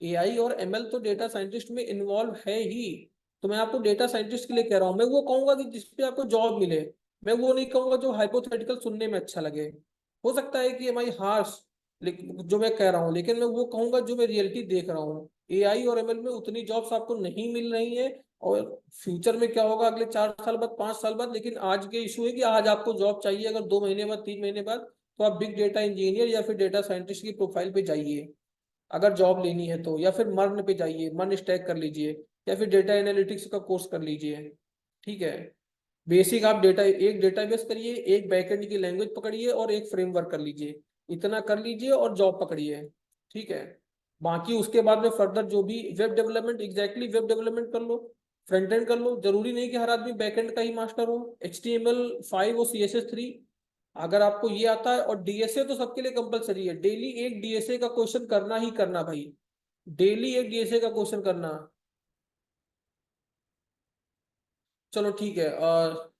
एआई और एमएल तो डेटा साइंटिस्ट में इन्वॉल्व है ही। तो मैं आपको डेटा साइंटिस्ट के लिए कह रहा हूँ, मैं वो कहूंगा कि जिसपे आपको जॉब मिले, मैं वो नहीं कहूंगा जो हाइपोथेटिकल सुनने में अच्छा लगे। हो सकता है कि हमारी हार्श, लेकिन जो मैं कह रहा हूँ, लेकिन मैं वो कहूंगा जो मैं रियलिटी देख रहा हूँ। एआई और एमएल में उतनी जॉब्स आपको नहीं मिल रही है, और फ्यूचर में क्या होगा अगले 4 साल बाद, 5 साल बाद, लेकिन आज के इशू है कि आज आपको जॉब चाहिए, अगर 2 महीने बाद, 3 महीने बाद, तो आप बिग डेटा इंजीनियर या फिर डेटा साइंटिस्ट की प्रोफाइल पे जाइए अगर जॉब लेनी है तो, या फिर मर्न पे जाइए, मर्न स्टैक कर लीजिए, या फिर डेटा एनालिटिक्स का कोर्स कर लीजिए, ठीक है। बेसिक आप डेटा, एक डेटाबेस करिए, एक बैकएंड की लैंग्वेज पकड़िए और एक फ्रेमवर्क कर लीजिए, इतना कर लीजिए और जॉब पकड़िए, ठीक है। बाकी उसके बाद में फर्दर जो भी web development, exactly web development कर लो, फ्रंट एंड कर लो, जरूरी नहीं कि हर आदमी बैकएंड का ही मास्टर हो। HTML5 और CSS3 अगर आपको ये आता है, और डीएसए तो सबके लिए कंपलसरी है, डेली एक डीएसए का क्वेश्चन करना ही करना भाई, डेली एक डीएसए का क्वेश्चन करना। चलो ठीक है,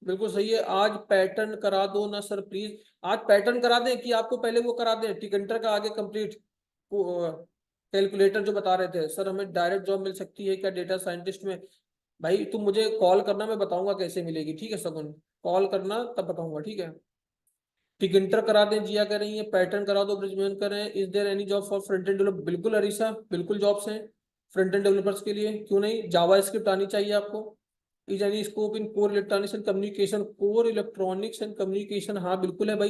बिल्कुल सही है, आज पैटर्न करा दो ना सर प्लीज। आज पैटर्न करा दें कि आपको पहले वो करा दें टिकंटर का आगे कंप्लीट कैलकुलेटर जो बता रहे थे सर, हमें डायरेक्ट जॉब मिल सकती है क्या डेटा साइंटिस्ट में? भाई तुम मुझे कॉल करना, मैं बताऊंगा कैसे मिलेगी, ठीक है सगुन, कॉल करना तब बताऊंगा, ठीक है। टिकंटर करा दें, जिया कह रही है, पैटर्न करा दो ब्रिजमोहन करें, is there any job for front end developer? बिल्कुल अरीसा, बिल्कुल जॉब्स हैं फ्रंट एंड डेवलपर्स के लिए, क्यों नहीं, जावा स्क्रिप्ट आनी चाहिए आपको। Is any scope in core electronics and communication? Core electronics and communication, हाँ बिल्कुल है भाई,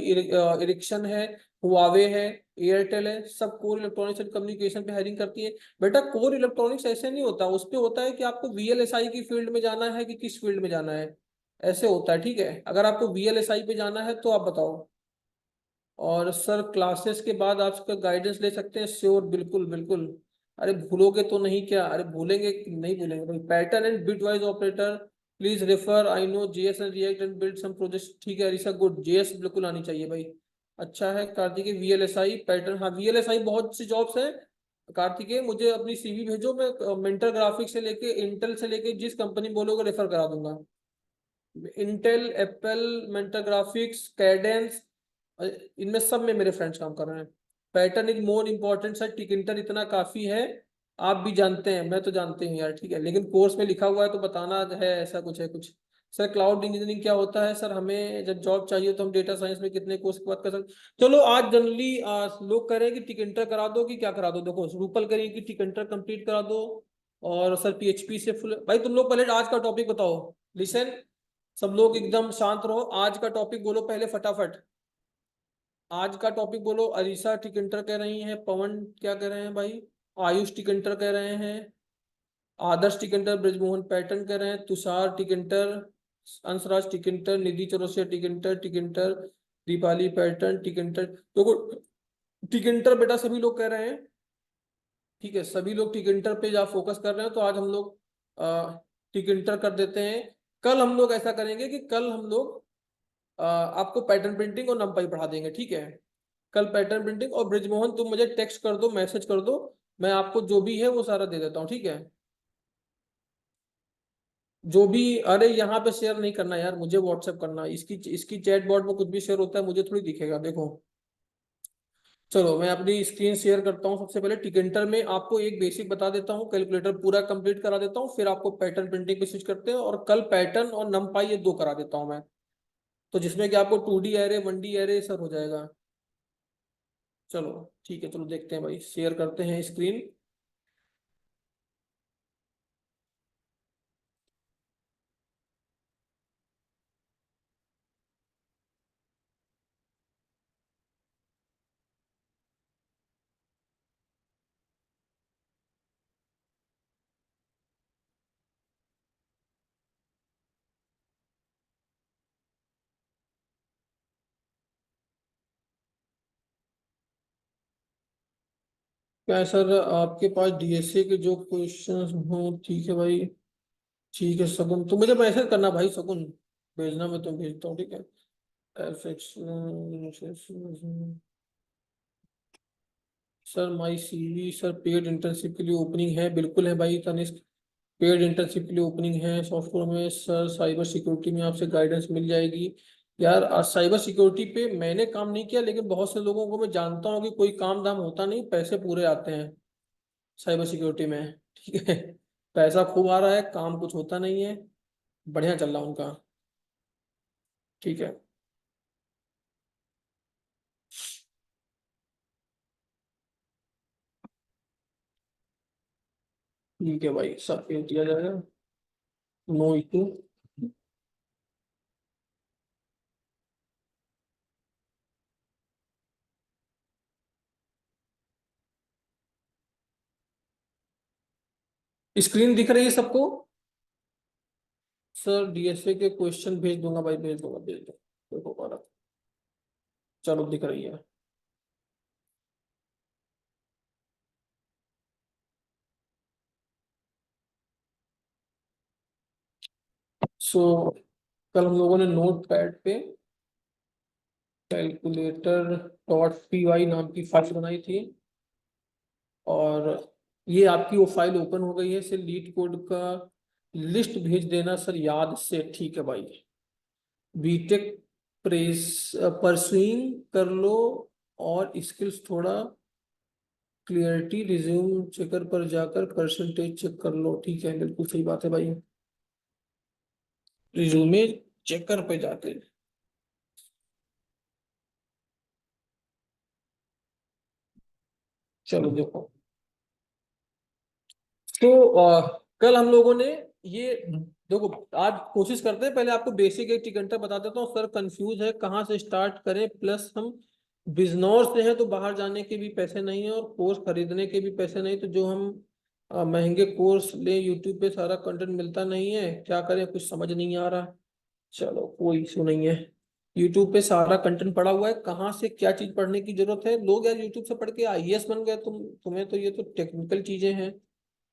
इरिक्शन है, हुआवे है, एयरटेल है, सब कोर इलेक्ट्रॉनिक्स एंड कम्युनिकेशन पे हायरिंग करती है। बेटा कोर इलेक्ट्रॉनिक्स ऐसे नहीं होता, उस पे होता है कि आपको वीएलएसआई की फील्ड में जाना है कि किस फील्ड में जाना है, ऐसे होता है, ठीक है। अगर आपको वीएलएसआई पे जाना है तो आप बताओ। और सर क्लासेस के बाद आपका गाइडेंस ले सकते हैं? श्योर, बिल्कुल बिल्कुल। अरे भूलोगे तो नहीं क्या, अरे भूलेंगे नहीं भूलेंगे भाई। Pattern and bitwise operator please refer, I know JS and React and build some projects, ठीक है अरिशा, गुड, जेएस बिल्कुल आनी चाहिए भाई। अच्छा है कार्तिकेय, वीएलएसआई पैटर्न, हाँ वीएलएसआई बहुत सी जॉब्स हैं। कार्तिकेय मुझे अपनी सीवी भेजो, मैं मेंटर ग्राफिक्स से लेके इंटेल से लेके जिस कंपनी बोलोगे रेफर करा दूंगा। Intel, Apple, Mentor Graphics, Cadence, इनमें सब में मेरे फ्रेंड्स काम कर रहे हैं। Pattern is more important sir, Tkinter इतना काफी है, आप भी जानते हैं, मैं तो जानते हूँ यार, ठीक है, लेकिन कोर्स में लिखा हुआ है तो बताना है, ऐसा कुछ है कुछ। सर क्लाउड इंजीनियरिंग क्या होता है? सर हमें जब जॉब चाहिए तो हम डेटा साइंस में कितने कोर्स के बाद कर सकते? चलो आज जनरली लोग कह रहे हैं कि टिकंटर करा दो कि क्या करा दो। देखो रूपल करें कि टिकंटर कंप्लीट करा दो, और सर पीएचपी से फुल। भाई तुम लोग पहले आज का टॉपिक बताओ। लिसन, सब लोग एकदम शांत रहो। आज का टॉपिक बोलो पहले फटाफट। आज का टॉपिक बोलो। अरीसा टिकंटर कह रही हैं, पवन क्या कह रहे हैं भाई, आयुष टिकंटर कह रहे हैं, आदर्श टिकंटर, ब्रजमोहन पैटर्न कह रहे हैं, तुषार टिकंटर, अंशराज टिकंटर, निधि चौरसिया टिकंटर, टिकंटर दीपाली पैटर्न टिकंटर। देखो टिकंटर बेटा सभी लोग कह रहे हैं, ठीक है, सभी लोग टिकंटर पे जा फोकस कर रहे हैं, तो आज हम लोग टिकंटर कर देते हैं। कल हम लोग ऐसा करेंगे कि कल हम लोग आपको पैटर्न प्रिंटिंग और नंपाई पढ़ा देंगे, ठीक है। कल पैटर्न प्रिंटिंग, और ब्रिजमोहन तुम मुझे टेक्स्ट कर दो, मैसेज कर दो, मैं आपको जो भी है वो सारा दे देता हूँ, ठीक है। जो भी, अरे यहाँ पे शेयर नहीं करना यार, मुझे व्हाट्सएप करना। इसकी इसकी चैट बॉट में कुछ भी शेयर होता है मुझे थोड़ी दिखेगा, देखो। चलो मैं अपनी स्क्रीन शेयर करता हूँ। सबसे पहले टिकंटर में आपको एक बेसिक बता देता हूँ, कैलकुलेटर पूरा कंप्लीट करा देता हूँ, फिर आपको पैटर्न प्रिंटिंग पे स्विच करते हैं, और कल पैटर्न और नमपाई ये दो करा देता हूँ मैं। तो जिसमें कि आपको 2D एरे 1D एरे सब हो जाएगा। चलो ठीक है, चलो देखते हैं भाई, शेयर करते हैं स्क्रीन। क्या है सर आपके पास डीएसए के जो क्वेश्चंस हो? ठीक है भाई, ठीक है सगुन, तो मुझे मैसेज करना भाई, सगुन भेजना, मैं तुम भेजता हूँ, ठीक है। FX, sir my CV, sir paid internship के लिए ओपनिंग है? बिल्कुल है भाई तनिष्क, पेड इंटर्नशिप के लिए ओपनिंग है सॉफ्टवेयर में। सर साइबर सिक्योरिटी में आपसे गाइडेंस मिल जाएगी। यार साइबर सिक्योरिटी पे मैंने काम नहीं किया, लेकिन बहुत से लोगों को मैं जानता हूँ कि कोई काम धाम होता नहीं, पैसे पूरे आते हैं साइबर सिक्योरिटी में, ठीक है। पैसा खूब आ रहा है, काम कुछ होता नहीं है, बढ़िया चल रहा उनका, ठीक है। ठीक है भाई, सब भेज दिया जाएगा। No issue. स्क्रीन दिख रही है सबको? सर डीएसए के क्वेश्चन भेज दूंगा भाई, भेज दूंगा, भेज दूंगा, देखो बारह। चलो दिख रही है। सो कल हम लोगों ने नोट पैड पे कैलकुलेटर .py नाम की फाइल बनाई थी, और ये आपकी वो फाइल ओपन हो गई है। इसे लीड कोड का लिस्ट भेज देना सर याद से, ठीक है भाई। बीटेक प्रेस परसुइंग कर लो, और स्किल्स थोड़ा क्लियरिटी रिज्यूम चेकर पर जाकर परसेंटेज चेक कर लो, ठीक है, बिल्कुल सही बात है भाई। रिज्यूमे चेकर पे जाके, चलो देखो। तो कल हम लोगों ने ये, देखो आज कोशिश करते हैं, पहले आपको बेसिक एक टिकट बता देता हूँ। सर कंफ्यूज है कहाँ से स्टार्ट करें, प्लस हम बिजनौर से हैं तो बाहर जाने के भी पैसे नहीं है, और कोर्स खरीदने के भी पैसे नहीं, तो जो हम महंगे कोर्स ले, यूट्यूब पे सारा कंटेंट मिलता नहीं है, क्या करें कुछ समझ नहीं आ रहा। चलो कोई इशू नहीं है, यूट्यूब पे सारा कंटेंट पड़ा हुआ है, कहाँ से क्या चीज पढ़ने की जरूरत है। लोग यार यूट्यूब से पढ़ के आईएएस बन गए, तुम्हें तो ये तो टेक्निकल चीजें हैं।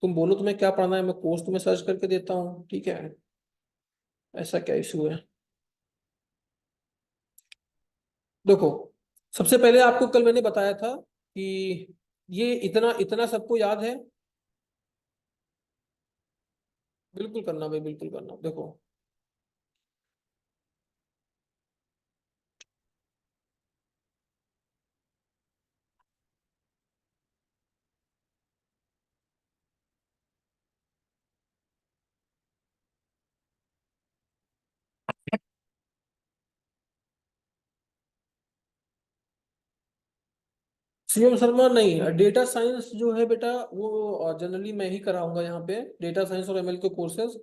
तुम बोलो तुम्हें क्या पढ़ना है, मैं कोर्स तुम्हें सर्च करके देता हूँ, ठीक है। ऐसा क्या इशू है? देखो सबसे पहले आपको कल मैंने बताया था कि ये इतना इतना सबको याद है। बिल्कुल करना भाई, बिल्कुल करना। देखो शिवम शर्मा नहीं, डेटा साइंस जो है बेटा वो जनरली मैं ही कराऊंगा यहाँ पे, डेटा साइंस और एमएल के कोर्सेज।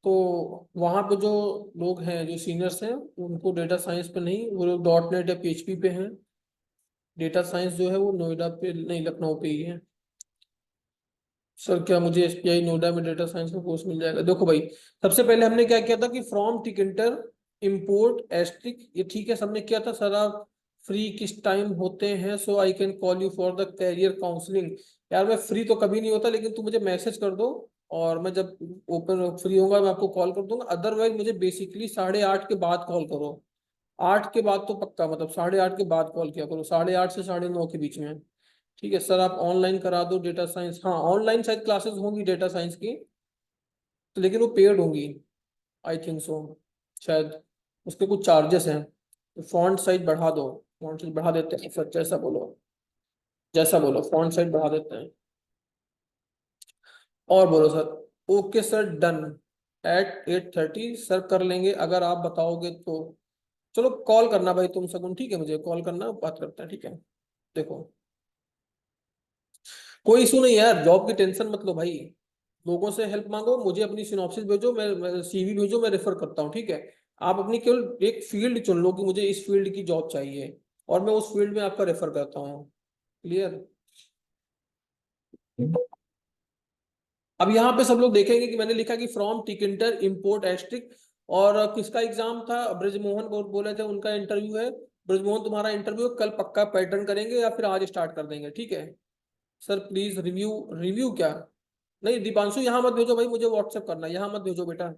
तो वहाँ पे जो लोग हैं, जो सीनियर्स हैं, उनको डेटा साइंस पे नहीं, वो लोग डॉट नेट या पीएचपी पे हैं। डेटा साइंस जो है वो नोएडा पे नहीं, लखनऊ पे ही है। सर क्या मुझे एसपीआई नोएडा में डेटा साइंस का कोर्स मिल जाएगा? देखो भाई, सबसे पहले हमने क्या किया था कि फ्रॉम टिकटर इंपोर्ट एस्ट्रिक, ये ठीक है सबने किया था। सर आप फ्री किस टाइम होते हैं so I can call you for the career counselling? यार मैं फ्री तो कभी नहीं होता, लेकिन तू मुझे मैसेज कर दो और मैं जब ओपन फ्री होऊंगा मैं आपको कॉल कर दूंगा। अदरवाइज मुझे बेसिकली 8:30 के बाद कॉल करो। 8 के बाद तो पक्का, मतलब 8:30 के बाद कॉल किया करो, 8:30 से 9:30 के बीच में। ठीक है सर, आप ऑनलाइन करा दो डेटा साइंस। हाँ ऑनलाइन शायद क्लासेस होंगी डेटा साइंस की, तो लेकिन वो पेड होंगी, आई थिंक सो, शायद उसके कुछ चार्जेस हैं। तो फॉन्ट साइज बढ़ा दो, फॉन्ट साइज बढ़ा देते हैं सर, जैसा बोलो, जैसा बोलो, फॉन्ट साइज बढ़ा देते हैं। और बोलो sir. Okay sir, done at 8:30 sir, कर लेंगे अगर आप बताओगे तो। चलो कॉल करना भाई तुम सगुन, ठीक है, मुझे कॉल करना, बात करते हैं, ठीक है। देखो कोई इशू नहीं है यार, जॉब की टेंशन मत लो भाई। लोगों से हेल्प मांगो, मुझे अपनी सिनॉप्सिस भेजो, मैं सीवी भेजो, मैं रेफर करता हूँ, ठीक है। आप अपनी केवल एक फील्ड चुन लो कि मुझे इस फील्ड की जॉब चाहिए, और मैं उस फील्ड में आपका रेफर करता हूँ। क्लियर? अब यहाँ पे सब लोग देखेंगे कि मैंने लिखा कि फ्रॉम टिकिटर इंपोर्ट एस्ट्रिक, और किसका एग्जाम था? ब्रजमोहन बोले थे उनका इंटरव्यू है। ब्रजमोहन तुम्हारा इंटरव्यू कल पक्का पैटर्न करेंगे या फिर आज स्टार्ट कर देंगे, ठीक है। सर प्लीज रिव्यू, रिव्यू क्या? नहीं दीपांशु यहाँ मत भेजो भाई, मुझे व्हाट्सएप करना, यहाँ मत भेजो बेटा।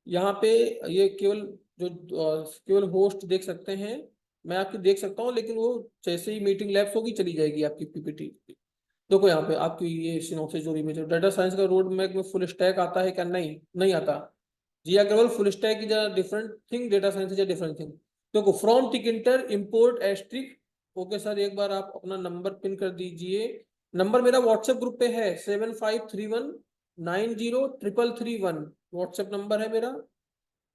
यहाँ पे ये केवल जो केवल होस्ट देख सकते हैं, मैं आपकी देख सकता हूँ, लेकिन वो जैसे ही मीटिंग लैप्स होगी चली जाएगी आपकी पीपीटी। देखो यहाँ पे आपकी ये सिनॉप्सिस जो इमेज है, डाटा साइंस का रोड मैप में फुल स्टैक आता है क्या? नहीं, नहीं आता। Ji Agarwal, full stack is a different thing, data science is a different thing. देखो from Tkinter import asterisk. Okay sir, एक बार आप अपना नंबर पिन कर दीजिए। नंबर मेरा व्हाट्सएप ग्रुप पे है, 7531903331, व्हाट्सएप नंबर है मेरा।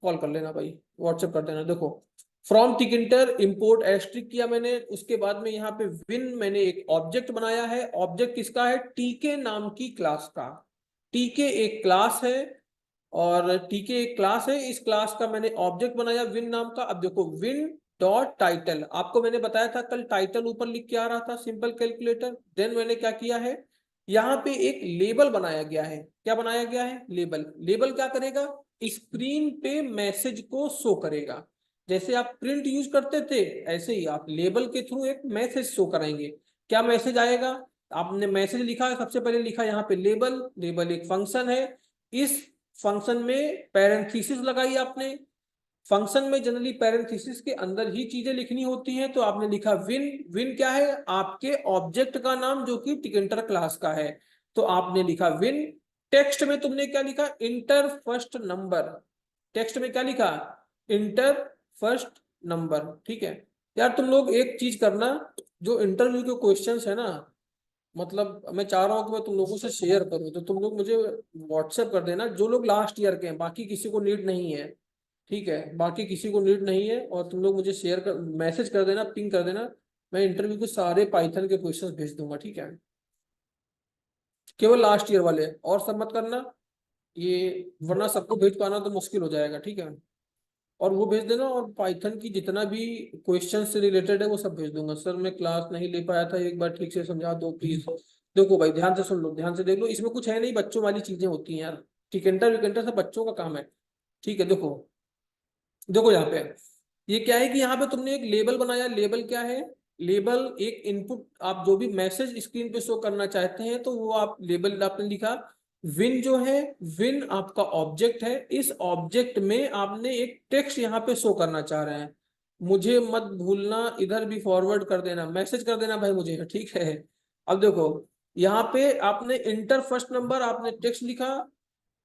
कॉल कर लेना भाई, व्हाट्सएप कर देना। देखो फ्रॉम टिकिटर इंपोर्ट एस्ट्रिक किया मैंने, उसके बाद में यहाँ पे विन मैंने एक ऑब्जेक्ट बनाया है। ऑब्जेक्ट किसका है? टीके नाम की क्लास का। टीके एक क्लास है, और टीके एक क्लास है, इस क्लास का मैंने ऑब्जेक्ट बनाया विन नाम का। अब देखो विन डॉट टाइटल, आपको मैंने बताया था कल टाइटल ऊपर लिख के आ रहा था, सिंपल कैलकुलेटर। देन मैंने क्या किया है, यहाँ पे एक लेबल बनाया गया है। क्या बनाया गया है? लेबल। लेबल क्या करेगा? स्क्रीन पे मैसेज को शो करेगा। जैसे आप प्रिंट यूज करते थे, ऐसे ही आप लेबल के थ्रू एक मैसेज शो कराएंगे। क्या मैसेज आएगा? आपने मैसेज लिखा, सबसे पहले लिखा यहाँ पे लेबल। लेबल एक फंक्शन है, इस फंक्शन में पैरेंथेसिस लगाई आपने। फंक्शन में जनरली पैरेंथेसिस के अंदर ही चीजें लिखनी होती हैं, तो आपने लिखा विन। विन क्या है? आपके ऑब्जेक्ट का नाम जो कि टिकिटर क्लास का है, तो आपने लिखा विन। टेक्स्ट में तुमने क्या लिखा? Inter first number. टेक्स्ट में क्या लिखा? इंटर फर्स्ट नंबर, ठीक है। यार तुम लोग एक चीज करना, जो इंटरव्यू के क्वेश्चंस है ना, मतलब मैं चाह रहा हूँ कि मैं तुम लोगों से शेयर करूँ, तो तुम लोग मुझे व्हाट्सएप कर देना, जो लोग लास्ट ईयर के हैं, बाकी किसी को नीड नहीं है, ठीक है, बाकी किसी को नीड नहीं है। और तुम लोग मुझे शेयर कर, मैसेज कर देना, पिंग कर देना, मैं इंटरव्यू के सारे पाइथन के क्वेश्चंस भेज दूंगा, ठीक है। केवल लास्ट ईयर वाले, और सब मत करना ये, वरना सबको भेज पाना तो मुश्किल हो जाएगा, ठीक है। और वो भेज देना, और पाइथन की जितना भी क्वेश्चन से रिलेटेड है वो सब भेज दूंगा। सर मैं क्लास नहीं ले पाया था, एक बार ठीक से समझा दो प्लीज। देखो भाई ध्यान से सुन लो, ध्यान से देख लो, इसमें कुछ है नहीं, बच्चों वाली चीजें होती हैं यार। टिकेंटर विकेंटर सब बच्चों का काम है, ठीक है। देखो, देखो यहाँ पे ये क्या है कि यहाँ पे तुमने एक लेबल बनाया। लेबल क्या है? लेबल एक इनपुट, आप जो भी मैसेज स्क्रीन पे शो करना चाहते हैं तो वो आप लेबल आपने लिखा। विन जो है, विन आपका ऑब्जेक्ट है, इस ऑब्जेक्ट में आपने एक टेक्स्ट यहाँ पे शो करना चाह रहे हैं। मुझे मत भूलना, इधर भी फॉरवर्ड कर देना, मैसेज कर देना भाई मुझे, ठीक है। अब देखो यहाँ पे आपने इंटर फर्स्ट नंबर, आपने टेक्स्ट लिखा।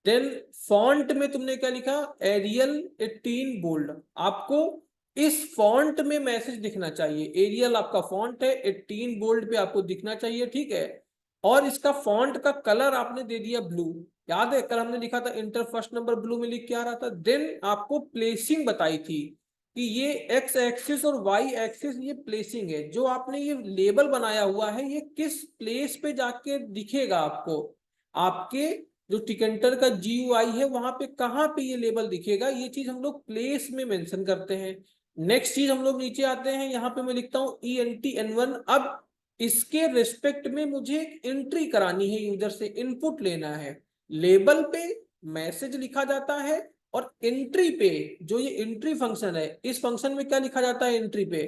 देन फॉन्ट में तुमने क्या लिखा? Arial 18 bold. आपको इस फॉन्ट में मैसेज दिखना चाहिए। एरियल आपका फॉन्ट है, 18 बोल्ड पे आपको दिखना चाहिए, ठीक है। और इसका फॉन्ट का कलर आपने दे दिया ब्लू। याद है कल हमने लिखा था इंटर फर्स्ट नंबर ब्लू में लिख के आ रहा था। देन आपको प्लेसिंग बताई थी, कि ये एक्स एक्सिस और वाई एक्सिस ये प्लेसिंग है, जो आपने ये लेबल बनाया हुआ है ये किस प्लेस पे जाके दिखेगा आपको, आपके जो टिकंटर का GUI है वहां पे कहाँ पे ये लेबल दिखेगा, ये चीज हम लोग प्लेस में मेंशन करते हैं। नेक्स्ट चीज हम लोग नीचे आते हैं, यहाँ पे मैं लिखता हूँ ENT-N1। अब इसके रिस्पेक्ट में मुझे एंट्री करानी है, यूजर से इनपुट लेना है। लेबल पे मैसेज लिखा जाता है और एंट्री पे जो ये एंट्री फंक्शन है, इस फंक्शन में क्या लिखा जाता है एंट्री पे,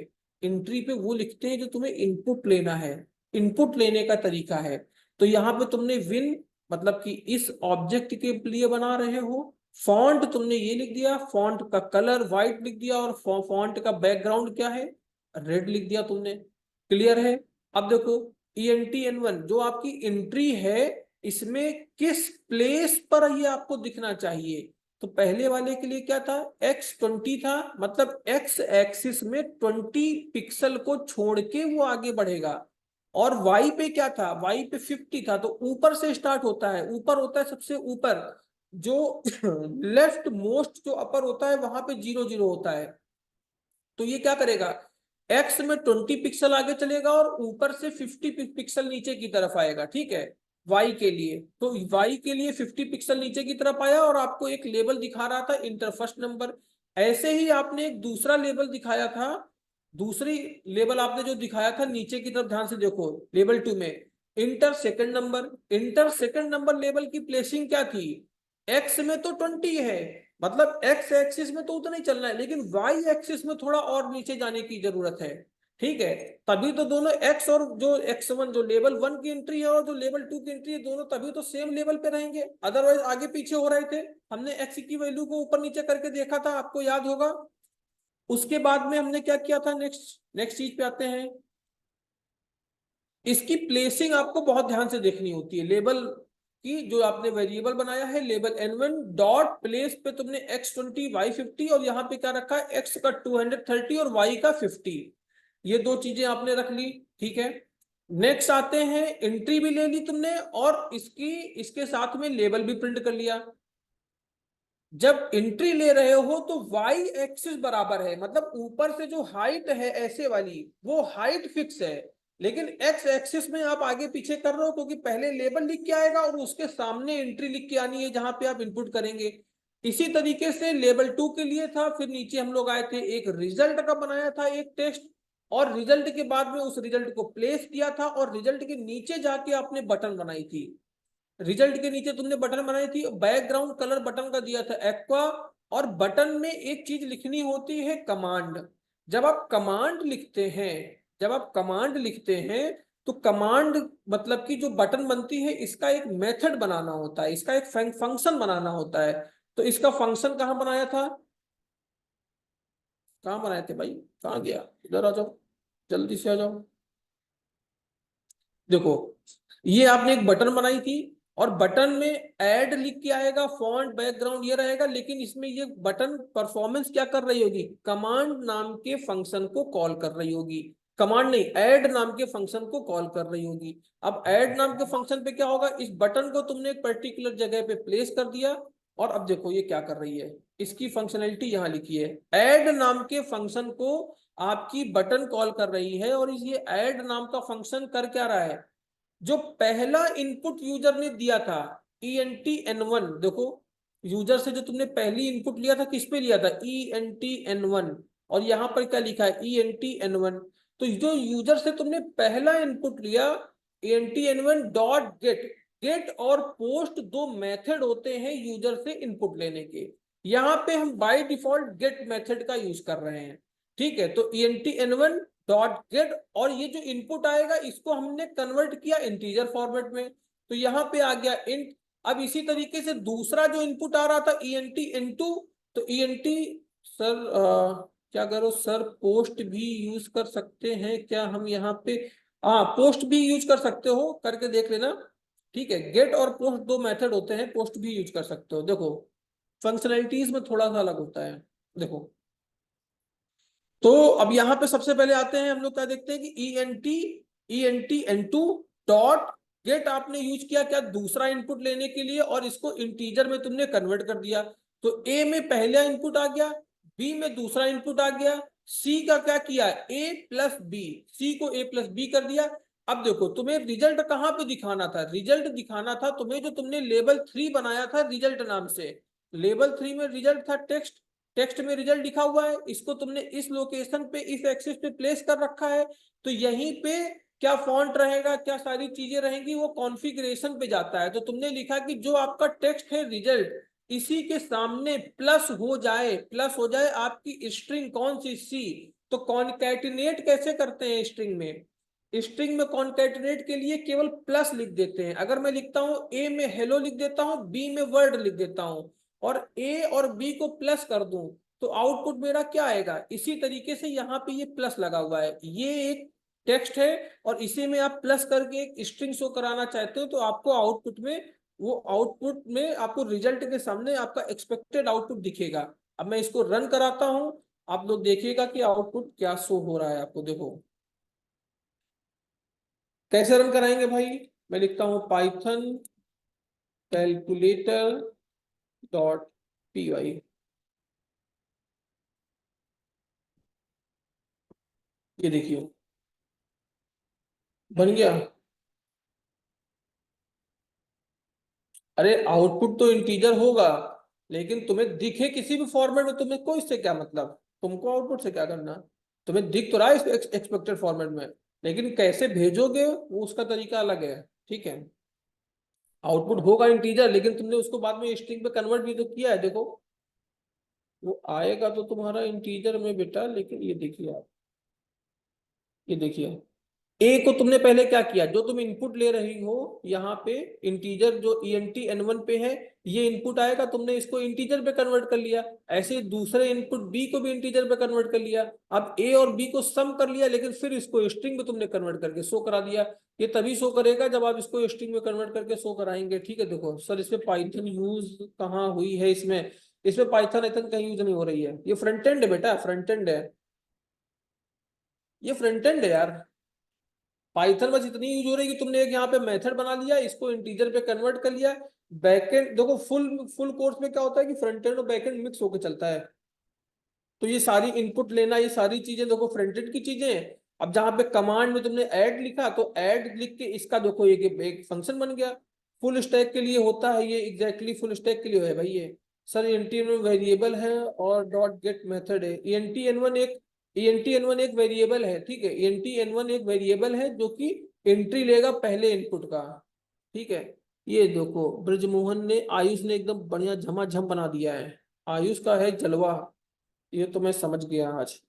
एंट्री पे वो लिखते हैं जो तुम्हें इनपुट लेना है, इनपुट लेने का तरीका है। तो यहाँ पे तुमने विन मतलब कि इस ऑब्जेक्ट के लिए बना रहे हो, फॉन्ट तुमने ये लिख दिया, फॉन्ट का कलर व्हाइट लिख दिया और फॉन्ट का बैकग्राउंड क्या है, रेड लिख दिया तुमने। क्लियर है? अब देखो ENT-N1 जो आपकी एंट्री है, इसमें किस प्लेस पर ये आपको दिखना चाहिए। तो पहले वाले के लिए क्या था, X20 था, मतलब X एक्सिस में 20 पिक्सल को छोड़ के वो आगे बढ़ेगा। और Y पे क्या था, Y पे 50 था, तो ऊपर से स्टार्ट होता है, ऊपर होता है सबसे ऊपर, जो लेफ्ट मोस्ट जो अपर होता है वहां पे 0 0 होता है। तो ये क्या करेगा, एक्स में 20 पिक्सल आगे चलेगा और ऊपर से 50 पिक्सल नीचे की तरफ आएगा। ठीक है, वाई के लिए, तो वाई के लिए 50 पिक्सल नीचे की तरफ आया और आपको एक लेबल दिखा रहा था इंटर फर्स्ट नंबर। ऐसे ही आपने एक दूसरा लेबल दिखाया था, दूसरी लेबल आपने जो दिखाया था नीचे की तरफ, ध्यान से देखो लेबल 2 में inter second number. Enter second number label की प्लेसिंग क्या थी, एक्स में तो 20 है, मतलब एक्स एक्सिस में तो उतना ही चलना है, लेकिन वाई एक्सिस में थोड़ा और नीचे जाने की जरूरत है। ठीक है, तभी तो दोनों एक्स और जो X1 जो लेवल 1 की एंट्री है और जो लेवल 2 की एंट्री है, दोनों तभी तो सेम लेवल पे रहेंगे, अदरवाइज आगे पीछे हो रहे थे। हमने एक्स की वैल्यू को ऊपर नीचे करके देखा था, आपको याद होगा। उसके बाद में हमने क्या किया था, नेक्स्ट नेक्स्ट चीज पे आते हैं। इसकी प्लेसिंग आपको बहुत ध्यान से देखनी होती है, लेबल की जो आपने वेरिएबल बनाया है लेबल N1 डॉट प्लेस पे तुमने X20 Y50 और यहाँ पे क्या रखा है X का 230 और Y का 50, ये दो चीजें आपने रख ली। ठीक है, नेक्स्ट आते हैं, एंट्री भी ले ली तुमने और इसके साथ में लेबल भी प्रिंट कर लिया। जब एंट्री ले रहे हो तो वाई एक्सिस बराबर है, मतलब ऊपर से जो हाइट है ऐसे वाली वो हाइट फिक्स है, लेकिन एक्स एक्सिस में आप आगे पीछे कर रहे हो क्योंकि पहले लेबल लिख के आएगा और उसके सामने एंट्री लिख के आनी है जहां पे आप इनपुट करेंगे। इसी तरीके से लेबल 2 के लिए था, फिर नीचे हम लोग आए थे, एक रिजल्ट का बनाया था एक टेस्ट, और रिजल्ट के बाद में उस रिजल्ट को प्लेस किया था और रिजल्ट के नीचे जाके आपने बटन बनाई थी। रिजल्ट के नीचे तुमने बटन बनाई थी, बैकग्राउंड कलर बटन का दिया था एक्वा, और बटन में एक चीज लिखनी होती है कमांड। जब आप कमांड लिखते हैं, जब आप कमांड लिखते हैं तो कमांड मतलब कि जो बटन बनती है इसका एक मेथड बनाना होता है, इसका एक फंक्शन बनाना होता है। तो इसका फंक्शन कहाँ बनाया था, कहाँ बनाए थे भाई, कहाँ गया, इधर आ जाओ, जल्दी से आ जाओ। देखो ये आपने एक बटन बनाई थी और बटन में ऐड लिख के आएगा, फॉन्ट बैकग्राउंड ये रहेगा, लेकिन इसमें ये बटन परफॉर्मेंस क्या कर रही होगी, कमांड नाम के फंक्शन को कॉल कर रही होगी, कमांड नहीं ऐड नाम के फंक्शन को कॉल कर रही होगी। अब ऐड नाम के फंक्शन पे क्या होगा, इस बटन को तुमने एक पर्टिकुलर जगह पे प्लेस कर दिया और अब देखो ये क्या कर रही है, इसकी फंक्शनैलिटी यहां लिखी है, ऐड नाम के फंक्शन को आपकी बटन कॉल कर रही है। और ये ऐड नाम का फंक्शन कर क्या रहा है, जो पहला इनपुट यूजर ने दिया था ENT-N1, देखो यूजर से जो तुमने पहली इनपुट लिया था किस पे लिया था, ENT-N1, और यहां पर क्या लिखा है ENT-N1। तो जो यूजर से तुमने पहला इनपुट लिया ENT-N1 डॉट गेट, गेट और पोस्ट दो मेथड होते हैं यूजर से इनपुट लेने के, यहां पे हम बाय डिफॉल्ट गेट मेथड का यूज कर रहे हैं। ठीक है, तो ENT-N1 डॉट गेट, और ये जो इनपुट आएगा इसको हमने कन्वर्ट किया इंटीजर फॉर्मेट में, तो यहां पे आ गया इंट। अब इसी तरीके से दूसरा जो इनपुट आ रहा था ENT-N2, तो ENT सर क्या करो सर, पोस्ट भी यूज कर सकते हैं क्या हम यहाँ पे, हाँ पोस्ट भी यूज कर सकते हो, करके देख लेना। ठीक है, गेट और पोस्ट दो मेथड होते हैं, पोस्ट भी यूज कर सकते हो। देखो फंक्शनैलिटीज में थोड़ा सा अलग होता है। देखो तो अब यहां पे सबसे पहले आते हैं हम लोग, क्या देखते हैं कि ENT-N2 डॉट गेट आपने यूज किया क्या, दूसरा इनपुट लेने के लिए, और इसको इंटीजर में तुमने कन्वर्ट कर दिया। तो ए में पहला इनपुट आ गया, बी में दूसरा इनपुट आ गया, सी का क्या किया, ए प्लस बी, सी को ए प्लस बी कर दिया। अब देखो तुम्हें रिजल्ट कहाँ पे दिखाना था, रिजल्ट दिखाना था तुम्हें जो तुमने लेवल 3 बनाया था रिजल्ट नाम से। लेवल 3 में रिजल्ट था टेक्स्ट, टेक्स्ट में रिजल्ट लिखा हुआ है, इसको तुमने इस लोकेशन पे इस एक्सिस पे प्लेस कर रखा है। तो यहीं पे क्या फॉन्ट रहेगा, क्या सारी चीजें रहेंगी, वो कॉन्फ़िगरेशन पे जाता है। तो तुमने लिखा कि जो आपका टेक्स्ट है रिजल्ट, इसी के सामने प्लस हो जाए, प्लस हो जाए आपकी स्ट्रिंग कौन सी, सी। तो कॉन्कैटिनेट कैसे करते हैं स्ट्रिंग में, स्ट्रिंग में कॉन्कैटिनेट के लिए केवल प्लस लिख देते हैं। अगर मैं लिखता हूं ए में हेलो लिख देता हूं, बी में वर्ड लिख देता हूं, और ए और बी को प्लस कर दूं, तो आउटपुट मेरा क्या आएगा। इसी तरीके से यहाँ पे ये प्लस लगा हुआ है, ये एक टेक्स्ट है, और इसी में आप प्लस करके एक स्ट्रिंग शो कराना चाहते हो, तो आपको आउटपुट में, वो आउटपुट में आपको रिजल्ट के सामने आपका एक्सपेक्टेड आउटपुट दिखेगा। अब मैं इसको रन कराता हूं, आप लोग देखिएगा कि आउटपुट क्या शो हो रहा है आपको। देखो कैसे रन कराएंगे भाई, मैं लिखता हूं Python calculator dot P Y, ये देखिए बन गया। अरे आउटपुट तो इंटीजर होगा, लेकिन तुम्हें दिखे किसी भी फॉर्मेट में, तुम्हें को इससे क्या मतलब, तुमको आउटपुट से क्या करना। तुम्हें दिख तो रहा है इस एक्सपेक्टेड फॉर्मेट में, लेकिन कैसे भेजोगे वो उसका तरीका अलग है, ठीक है। आउटपुट होगा इंटीजर, लेकिन तुमने उसको बाद में स्ट्रिंग पे कन्वर्ट भी तो किया है, देखो वो आएगा तो तुम्हारा इंटीजर में बेटा। लेकिन ये देखिए आप, ये देखिए ए को तुमने पहले क्या किया, जो तुम इनपुट ले रही हो यहाँ पे, इंटीजर जो ईएनटी एन वन पे है, ये इनपुट आएगा, तुमने इसको इंटीजर पे कन्वर्ट कर लिया। ऐसे दूसरे इनपुट बी को भी इंटीजर पे कन्वर्ट कर लिया। अब ए और बी को सम कर लिया, लेकिन फिर इसको स्ट्रिंग में तुमने कन्वर्ट करके शो करा दिया। ये तभी शो करेगा जब आप इसको स्ट्रिंग में कन्वर्ट करके शो कराएंगे, ठीक है। देखो सर इसमें पाइथन यूज कहाँ हुई है, इसमें इसमें पाइथन इतन कहीं यूज नहीं हो रही है, ये फ्रंट एंड है बेटा, फ्रंट एंड है, ये फ्रंट एंड है यार। पाइथन बस इतनी यूज हो रही है कि तुमने एक यहाँ पे मेथड बना लिया, इसको इंटीजर पे कन्वर्ट कर लिया। बैकएंड देखो, फुल फुल कोर्स में क्या होता है कि फ्रंट एंड और बैकएंड मिक्स होकर चलता है। तो ये सारी इनपुट लेना, ये सारी चीजें देखो फ्रंट एंड की चीजें हैं। अब जहां पे कमांड में तुमने ऐड लिखा, तो ऐड लिख के इसका देखो एक फंक्शन बन गया। फुल स्टैक के लिए होता है ये, एग्जैक्टली फुल स्टैक के लिए है भाई ये। Sir ENT N one variable है और डॉट गेट मेथड है। ईएनटी एन वन एक वेरिएबल है, ठीक है। ईएनटी एन वन एक वेरिएबल है जो कि एंट्री लेगा पहले इनपुट का, ठीक है। ये देखो ब्रजमोहन ने, आयुष ने एकदम बढ़िया झमाझम बना दिया है, आयुष का है जलवा। ये तो मैं समझ गया आज,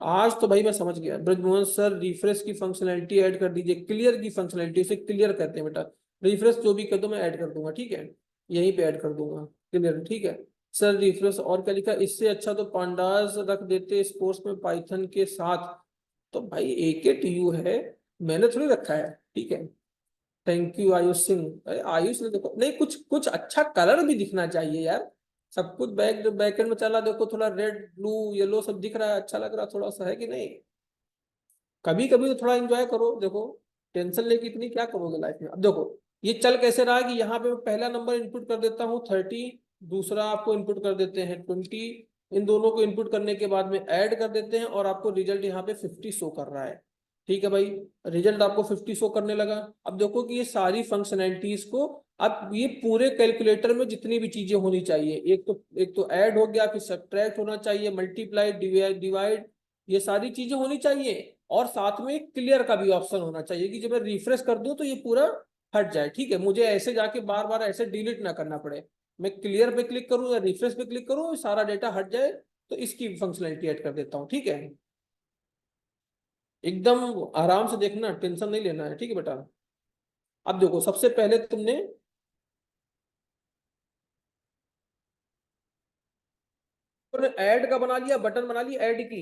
आज तो भाई मैं समझ गया। ब्रजमोहन सर रिफ्रेश की फंक्शनैलिटी ऐड कर दीजिए, क्लियर की फंक्शनैलिटी, उसे क्लियर कहते हैं बेटा। रिफ्रेश जो भी कर दो मैं ऐड कर दूंगा, ठीक है, यहीं पे ऐड कर दूंगा क्लियर, ठीक है। सर रिफ्रेश और क्या लिखा, इससे अच्छा तो पांडास रख देते इस कोर्स में पाइथन के साथ। तो भाई AKTU है, मैंने थोड़ी रखा है, ठीक है। Thank you Ayush Singh. अरे आयुष ने देखो, नहीं कुछ कुछ अच्छा कलर भी दिखना चाहिए यार। सब कुछ बैकएंड में चला, देखो थोड़ा रेड ब्लू येलो सब दिख रहा है, अच्छा लग रहा थोड़ा सा, है कि नहीं। कभी कभी तो थोड़ा एंजॉय करो, देखो टेंशन लेके इतनी क्या करोगे लाइफ में। अब देखो ये चल कैसे रहा है कि यहाँ पे मैं पहला नंबर इनपुट कर देता हूँ 30, दूसरा आपको इनपुट कर देते हैं 20। इन दोनों को इनपुट करने के बाद में ऐड कर देते हैं, और आपको रिजल्ट यहाँ पे 50 शो कर रहा है, ठीक है भाई। रिजल्ट आपको 50 शो करने लगा। अब देखो कि ये सारी फंक्शनैलिटीज को, अब ये पूरे कैलकुलेटर में जितनी भी चीजें होनी चाहिए, एक तो ऐड हो गया, फिर सब्ट्रैक्ट होना चाहिए, मल्टीप्लाई, डिवाइड, ये सारी चीजें होनी चाहिए। और साथ में क्लियर का भी ऑप्शन होना चाहिए कि जब मैं रिफ्रेश कर दूं तो ये पूरा हट जाए, ठीक है। मुझे ऐसे जाके बार बार ऐसे डिलीट ना करना पड़े, मैं क्लियर पे क्लिक करूं या रिफ्रेश पे क्लिक करूं, सारा डेटा हट जाए। तो इसकी फंक्शनैलिटी ऐड कर देता हूं, ठीक है। एकदम आराम से देखना, टेंशन नहीं लेना है, ठीक है बेटा। अब देखो सबसे पहले तुमने ऐड का बना लिया, बटन बना लिया ऐड की।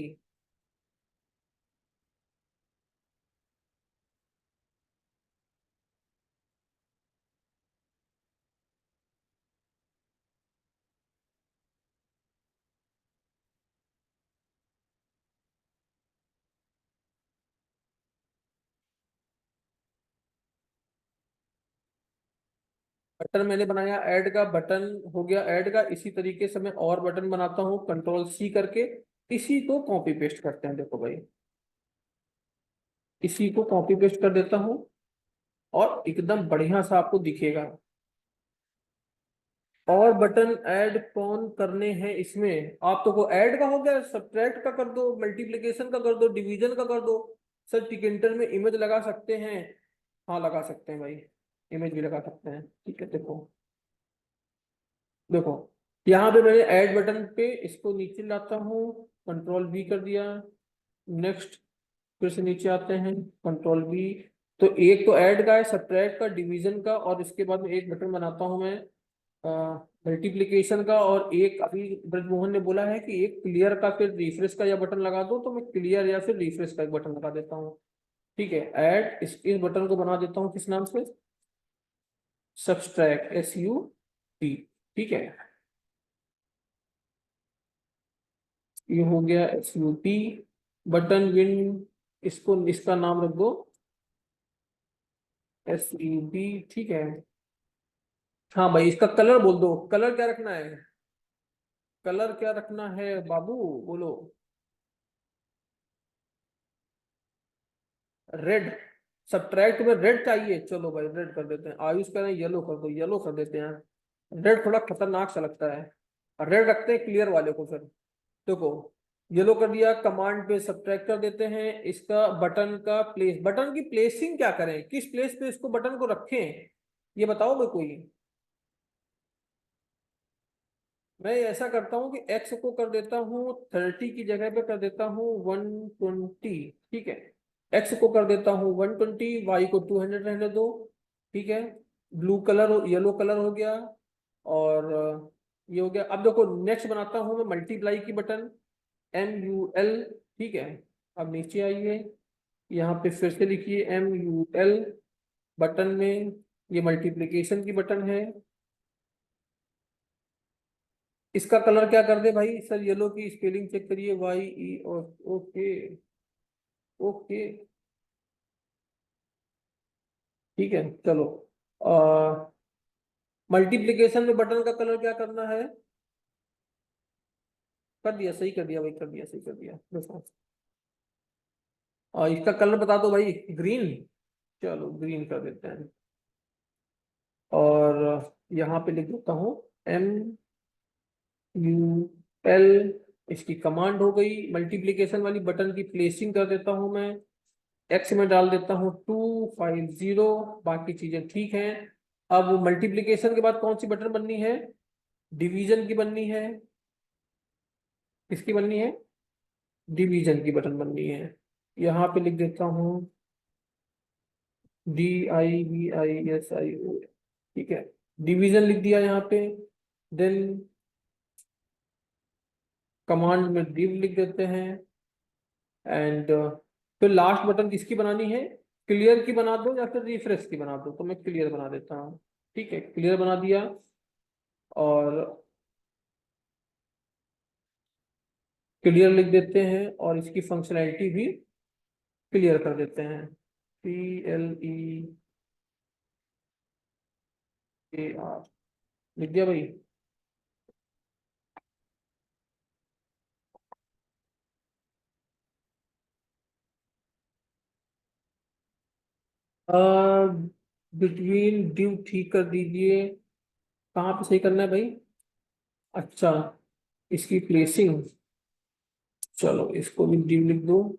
बटन मैंने बनाया ऐड का, बटन हो गया ऐड का। इसी तरीके से मैं और बटन बनाता हूँ कंट्रोल सी करके, इसी को कॉपी पेस्ट करते हैं। देखो भाई, इसी को कॉपी पेस्ट कर देता हूँ और एकदम बढ़िया सा आपको दिखेगा। और बटन ऐड कौन करने हैं इसमें? आप तो को ऐड का हो गया, सब्ट्रैक्ट का कर दो, मल्टीप्लिकेशन का कर दो, डिवीजन का कर दो। सर टिकेंटर में इमेज लगा सकते हैं? हाँ लगा सकते हैं भाई, इमेज भी लगा सकते हैं। ठीक है, देखो देखो यहाँ पे मैंने ऐड बटन पे इसको नीचे लाता हूँ, कंट्रोल वी कर दिया। नेक्स्ट, फिर से नीचे आते हैं, कंट्रोल वी। तो एक तो ऐड का है, सब्ट्रैक्ट का, डिवीजन का, और इसके बाद में एक बटन बनाता हूँ मैं मल्टीप्लिकेशन का। और एक अभी ब्रजमोहन ने बोला है कि एक क्लियर का फिर रिफ्रेश का या बटन लगा दो, तो मैं क्लियर या फिर रिफ्रेश का एक बटन लगा देता हूँ। ठीक है, ऐड इस बटन को बना देता हूँ किस नाम से? Subtract, SUT। ठीक है, ये हो गया SUT। बटन विन, इसको इसका नाम रख दो SUT। ठीक है, हाँ भाई इसका कलर बोल दो, कलर क्या रखना है? कलर क्या रखना है बाबू, बोलो। रेड, सब्ट्रैक्ट में रेड चाहिए, चलो भाई रेड कर देते हैं। आयुष कह रहे हैं येलो कर दो, येलो कर देते हैं। रेड थोड़ा खतरनाक सा लगता है, रेड रखते हैं क्लियर वाले को फिर। देखो, येलो कर दिया। कमांड पे सब्ट्रैक्ट कर देते हैं इसका बटन का प्लेस। बटन की प्लेसिंग क्या करें, किस प्लेस पे इसको बटन को रखें, ये बताओ भाई कोई। मैं ऐसा करता हूँ कि एक्स को कर देता हूँ 30 की जगह पे कर देता हूँ 120। ठीक है, एक्स को कर देता हूँ 120, वाई को 200 रहने दो। ठीक है, ब्लू कलर, येलो कलर हो गया। और ये हो गया। अब देखो नेक्स्ट बनाता हूँ मैं मल्टीप्लाई की बटन, MUL। ठीक है, अब नीचे आइए, यहाँ पे फिर से लिखिए MUL। बटन में ये मल्टीप्लिकेशन की बटन है। इसका कलर क्या कर दे भाई? सर येलो की स्पेलिंग चेक करिए, YE। ओके, ओके, ठीक है चलो। मल्टीप्लिकेशन में बटन का कलर क्या करना है? कर दिया, सही कर दिया भाई, कर दिया, सही कर दिया। देखो, इसका कलर बता दो भाई, ग्रीन। चलो ग्रीन कर देते हैं। और यहाँ पे लिख देता हूँ MUL। इसकी कमांड हो गई। मल्टीप्लिकेशन वाली बटन की प्लेसिंग कर देता हूँ मैं, एक्स में डाल देता हूँ 250। बाकी चीजें ठीक हैं। अब मल्टीप्लिकेशन के बाद कौन सी बटन बननी है? डिवीजन की बननी है। किसकी बननी है? डिवीजन की बटन बननी है। यहाँ पे लिख देता हूँ DIVISIO। ठीक है, डिवीजन लिख दिया यहाँ पे। देन कमांड में div लिख देते हैं। एंड फिर लास्ट बटन किसकी बनानी है? क्लियर की बना दो या फिर रिफ्रेश की बना दो, तो मैं क्लियर बना देता हूँ। ठीक है, क्लियर बना दिया। और क्लियर लिख देते हैं और इसकी फंक्शनैलिटी भी क्लियर कर देते हैं। CLEAR लिख दिया भाई। बिटवीन डिव ठीक कर दीजिए। कहाँ पे सही करना है भाई? अच्छा, इसकी प्लेसिंग, चलो इसको भी डिव लिख दो।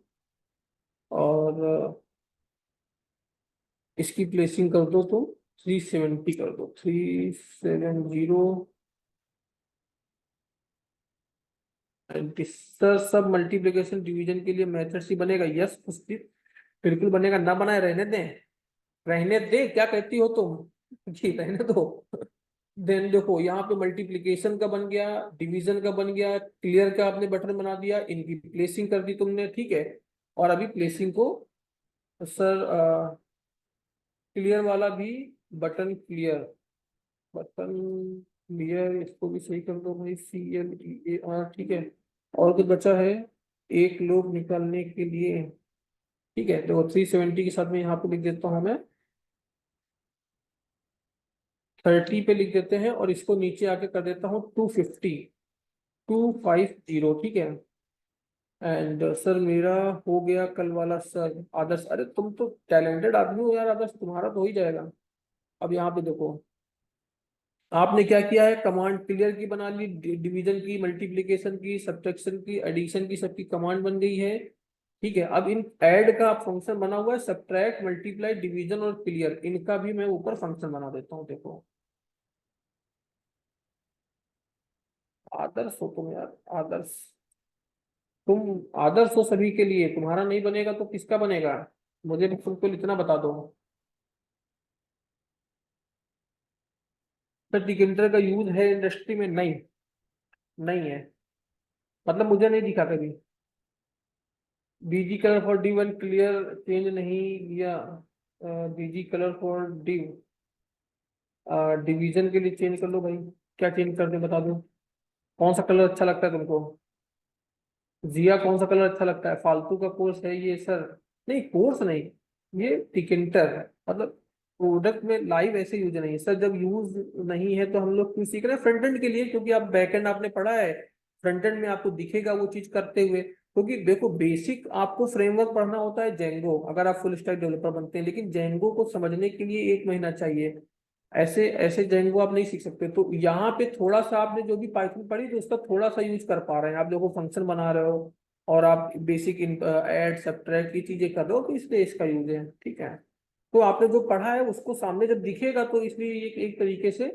और इसकी प्लेसिंग कर दो तो 370 कर दो, 370। सर सब मल्टीप्लिकेशन डिवीजन के लिए मेथड ही बनेगा? यस बिल्कुल बनेगा, ना बनाए रहने दें? रहने दे, क्या कहती हो तुम जी, रहने दो। देन देखो यहाँ पे मल्टीप्लिकेशन का बन गया, डिवीजन का बन गया, क्लियर का आपने बटन बना दिया, इनकी प्लेसिंग कर दी तुमने। ठीक है, और अभी प्लेसिंग को सर क्लियर वाला भी बटन क्लियर, बटन क्लियर, इसको भी सही कर दो भाई, CLEAR। ठीक है, और कुछ बचा है? एक लोग निकालने के लिए। ठीक है, तो 370 के साथ में यहाँ पे लिख देता हूँ मैं 30 पे लिख देते हैं और इसको नीचे आके कर देता हूँ 250, 250, ठीक है। एंड सर मेरा हो गया कल वाला सर। आदर्श, अरे तुम तो टैलेंटेड आदमी हो यार आदर्श, तुम्हारा तो हो ही जाएगा। अब यहाँ पे देखो, आपने क्या किया है, कमांड क्लियर की बना ली, डिवीजन की, मल्टीप्लिकेशन की, सब्ट्रैक्शन की, एडिशन की, सबकी कमांड बन गई है। ठीक है, अब इन ऐड का फंक्शन बना हुआ है, सब्ट्रैक्ट, मल्टीप्लाई, डिवीजन और क्लियर, इनका भी मैं ऊपर फंक्शन बना देता हूँ। देखो आदर्श हो तुम यार, आदर्श, तुम आदर्श हो सभी के लिए, तुम्हारा नहीं बनेगा तो किसका बनेगा? मुझे बिल्कुल इतना बता दो। सर डिकेंटर का यूज है इंडस्ट्री में? नहीं, नहीं है, मतलब मुझे नहीं दिखा कभी। BG colour for D one clear change नहीं लिया। BG colour for D, division के लिए चेंज कर लो भाई। क्या चेंज कर दे बता दो, कौन सा कलर अच्छा लगता है तुमको? जिया कौन सा कलर अच्छा लगता है? फालतू का कोर्स है ये सर। नहीं कोर्स नहीं, ये टिकेंटर है, मतलब प्रोडक्ट में लाइव ऐसे यूज नहीं है सर। जब यूज नहीं है तो हम लोग क्यों सीख रहे हैं? फ्रंट एंड के लिए, क्योंकि आप बैक एंड आपने पढ़ा है, फ्रंट एंड में आपको दिखेगा वो चीज करते हुए। क्योंकि देखो बेसिक आपको फ्रेमवर्क पढ़ना होता है जेंगो, अगर आप फुल स्टैक डेवलपर बनते हैं, लेकिन जेंगो को समझने के लिए 1 महीना चाहिए। ऐसे ऐसे जेंगो आप नहीं सीख सकते। तो यहाँ पे थोड़ा सा आपने जो भी पाइथन पढ़ी तो उसका थोड़ा सा यूज कर पा रहे हैं। आप देखो फंक्शन बना रहे हो और आप बेसिक ऐड सब्ट्रैक्ट ये चीजें कर रहे हो, तो इसलिए इसका यूज है। ठीक है, तो आपने जो पढ़ा है उसको सामने जब दिखेगा तो इसलिए एक तरीके से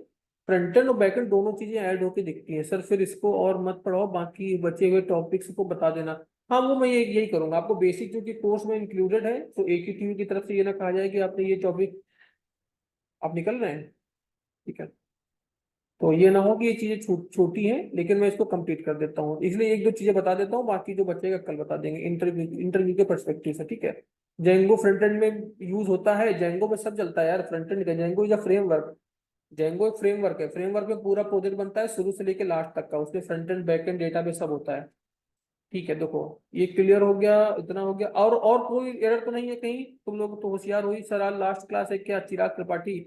फ्रंट एंड और बैक एंड दोनों चीजें ऐड होके दिखती हैं। सर फिर इसको और मत पढ़ाओ, बाकी बचे हुए टॉपिक्स को बता देना। हाँ वो मैं यही करूंगा आपको, बेसिक जो कि कोर्स में इंक्लूडेड है, तो AQTV की तरफ से ये ना कहा जाए कि आपने ये टॉपिक, आप निकल रहे हैं। ठीक है, तो ये ना हो कि ये चीजें छोटी हैं, लेकिन मैं इसको कंप्लीट कर देता हूँ, इसलिए एक दो चीजें बता देता हूँ, बाकी जो बचेगा कल बता देंगे इंटरव्यू इंटरव्यू के पर्सपेक्टिव से। ठीक है, जेंगो फ्रंट एंड में यूज होता है, जेंगो में सब चलता है यार, फ्रंट एंड का Django is a framework. Django एक फ्रेमवर्क है, फ्रेमवर्क में पूरा प्रोजेक्ट बनता है शुरू से लेकर लास्ट तक का, उसमें front end back and database सब होता है। ठीक है, देखो ये क्लियर हो गया, इतना हो गया। और कोई एरर तो नहीं है कहीं? तुम लोग तो होशियार हुई सर, आज लास्ट क्लास है क्या? चिराग त्रिपाठी,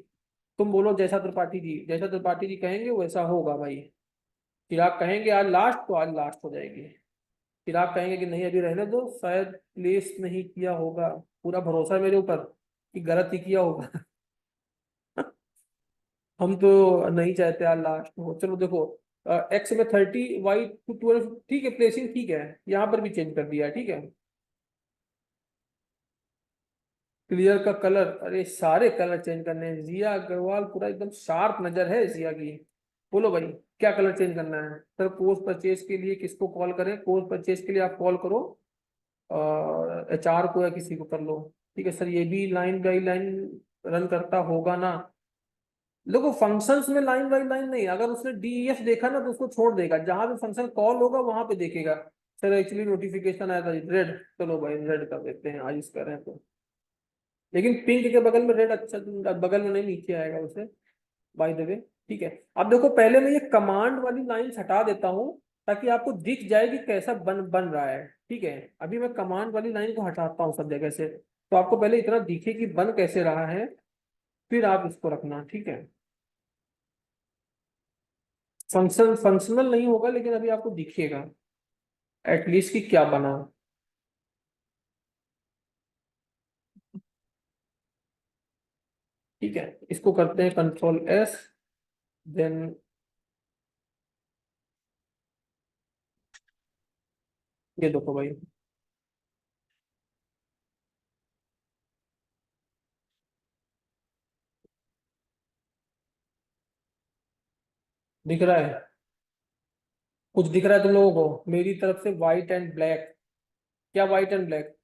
तुम बोलो जैसा त्रिपाठी जी, जैसा त्रिपाठी जी कहेंगे वैसा होगा भाई। चिराग कहेंगे आज लास्ट तो आज लास्ट हो जाएगी। चिराग कहेंगे कि नहीं अभी रहने दो, शायद प्लेस नहीं किया होगा, पूरा भरोसा है मेरे ऊपर कि गलत ही किया होगा। हम तो नहीं चाहते यार लास्ट हो। चलो देखो, एक्स में 30, Y to 12, ठीक है, प्लेसिंग ठीक है, यहाँ पर भी चेंज कर दिया है। ठीक है, क्लियर का कलर, अरे सारे कलर चेंज करने हैं। जिया अग्रवाल पूरा एकदम शार्प नजर है जिया की। बोलो भाई, क्या कलर चेंज करना है? सर कोर्स परचेज के लिए किसको कॉल करें? कोर्स परचेज के लिए आप कॉल करो और HR को या किसी को कर लो। ठीक है सर, ये भी लाइन बाई लाइन रन करता होगा ना? देखो फंक्शंस में लाइन बाई लाइन नहीं, अगर उसने DEF देखा ना तो उसको छोड़ देगा, जहां भी फंक्शन कॉल होगा वहां पे देखेगा। सर एक्चुअली नोटिफिकेशन आया था रेड, चलो भाई रेड कर देते हैं, आज इस करें तो। लेकिन पिंक के बगल में रेड, अच्छा बगल में नहीं, नीचे आएगा उसे, बाय द वे। ठीक है, अब देखो पहले मैं ये कमांड वाली लाइन हटा देता हूँ ताकि आपको दिख जाए कि कैसा बन बन रहा है। ठीक है, अभी मैं कमांड वाली लाइन को हटाता हूँ सब जगह से, तो आपको पहले इतना दिखे कि बन कैसे रहा है, फिर आप इसको रखना। ठीक है, फंक्शनल नहीं होगा लेकिन अभी आपको दिखेगा एटलीस्ट कि क्या बना। ठीक है, इसको करते हैं Ctrl+S, देन ये देखो भाई, दिख रहा है? कुछ दिख रहा है तुम लोगों को मेरी तरफ से? व्हाइट एंड ब्लैक, क्या व्हाइट एंड ब्लैक?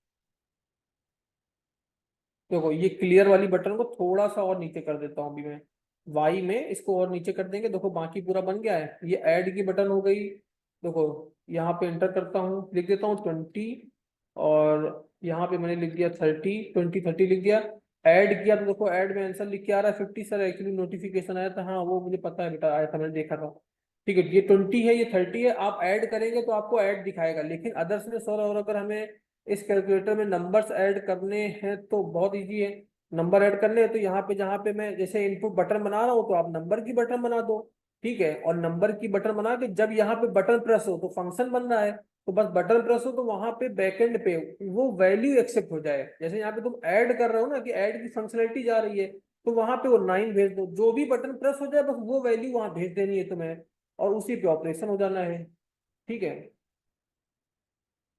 देखो ये क्लियर वाली बटन को थोड़ा सा और नीचे कर देता हूँ अभी मैं, वाई में इसको और नीचे कर देंगे। देखो बाकी पूरा बन गया है, ये ऐड की बटन हो गई। देखो यहाँ पे एंटर करता हूँ, लिख देता हूँ 20, और यहाँ पे मैंने लिख दिया 30, 20, 30 लिख दिया। ऐड किया तो देखो ऐड में आंसर लिख के आ रहा है 50। सर एक्चुअली नोटिफिकेशन आया था, हाँ वो मुझे पता है बेटा, आया था, मैंने देखा था। ठीक है, ये 20 है, ये 30 है, आप ऐड करेंगे तो आपको ऐड दिखाएगा। लेकिन अदर्स में सर, और अगर हमें इस कैलकुलेटर में नंबर्स ऐड करने हैं तो बहुत इजी है। नंबर ऐड करने हैं तो यहाँ पे जहाँ पे मैं जैसे इनपुट बटन बना रहा हूँ तो आप नंबर की बटन बना दो, ठीक है। और नंबर की बटन बना के जब यहाँ पे बटन प्रेस हो तो फंक्शन बन रहा है, तो बस बटन प्रेस हो तो वहां पे बैकएंड पे वो वैल्यू एक्सेप्ट हो जाए। जैसे यहाँ पे तुम ऐड कर रहे हो ना कि ऐड की फंक्शनलिटी जा रही है, तो वहां पे वो 9 भेज दो, जो भी बटन प्रेस हो जाए बस वो वैल्यू वहां भेज देनी है तुम्हें, और उसी पे ऑपरेशन हो जाना है, ठीक है।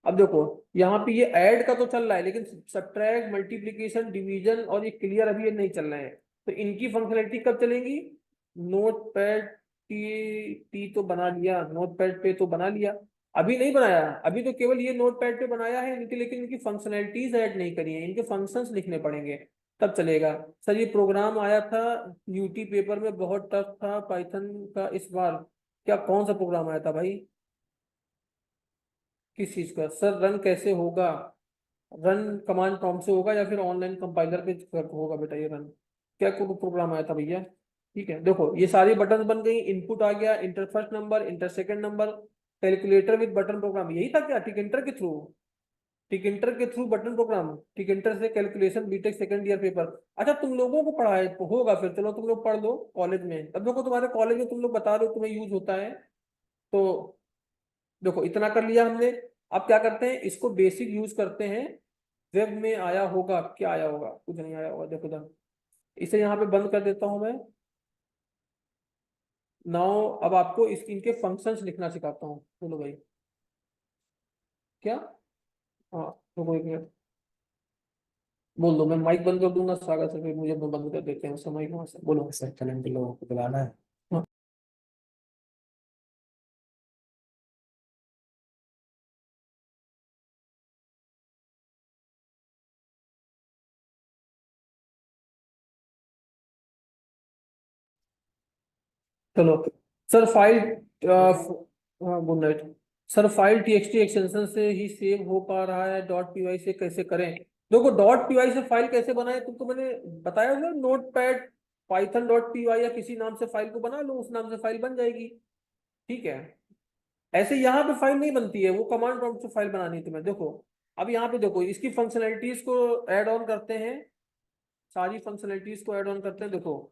अब देखो यहाँ पे ये ऐड का तो चल रहा है, लेकिन सब्ट्रैक्ट, मल्टीप्लिकेशन, डिवीजन और ये क्लियर अभी ये नहीं चल रहे हैं। तो इनकी फंक्शनलिटी कब चलेंगी? नोट पैड टी टी तो बना लिया, नोट पैड पे तो बना लिया, अभी नहीं बनाया, अभी तो केवल ये नोट पैड पे बनाया है इनके, लेकिन इनकी फंक्शनलिटीज ऐड नहीं करी है, इनके फंक्शंस लिखने पड़ेंगे तब चलेगा। सर ये प्रोग्राम आया था यूटी पेपर में, बहुत टफ था पाइथन का इस बार, क्या कौन सा प्रोग्राम आया था भाई? किस चीज का सर? रन कैसे होगा? रन कमांड प्रॉम्प्ट से होगा या फिर ऑनलाइन कंपाइलर पे होगा बेटा ये रन? क्या कोई प्रोग्राम आया था भैया? ठीक है, देखो ये सारी बटन बन गई, इनपुट आ गया, enter first number, enter second number, calculator with button program, यही था क्या टिक के थ्रू? टिक के थ्रू बटन प्रोग्राम, टिक से calculation, BTech second year paper. अच्छा तुम लोगों को पढ़ा है तो होगा, फिर चलो तुम लोग पढ़ लो कॉलेज में, तब देखो तुम्हारे कॉलेज में तुम लोग बता रहे हो तुम्हें यूज होता है। तो देखो इतना कर लिया हमने। अब क्या करते हैं, इसको बेसिक यूज करते हैं। वेब में आया होगा, क्या आया होगा? कुछ नहीं आया होगा, देखो इधर, इसे यहाँ पे बंद कर देता हूं मैं। नाउ अब आपको इस इनके फंक्शंस लिखना सिखाता हूँ, बोलो भाई क्या? हाँ, रुको एक मिनट, बोल दो, मैं माइक बंद कर दूंगा सागर से, फिर मुझे बंद कर देते हैं उससे माइक वहां से, बोलो। सर टैलेंट लोगों को बुलाना है। हाँ, चलो सर फाइल, हाँ good night. Sir file TXT extension से ही सेव हो पा रहा है, डॉट पीवाई से कैसे करें? देखो डॉट पीवाई से फाइल कैसे बनाए, तुमको मैंने बताया ना, notepad Python dot P Y या किसी नाम से फाइल को बना लो, उस नाम से फाइल बन जाएगी, ठीक है। ऐसे यहाँ पे फाइल नहीं बनती है, वो कमांड प्रॉम्प्ट से फाइल बनानी है तुम्हें, देखो। अब यहाँ पे देखो इसकी फंक्शनैलिटीज को ऐड ऑन करते हैं, सारी फंक्शनैलिटीज को ऐड ऑन करते हैं, देखो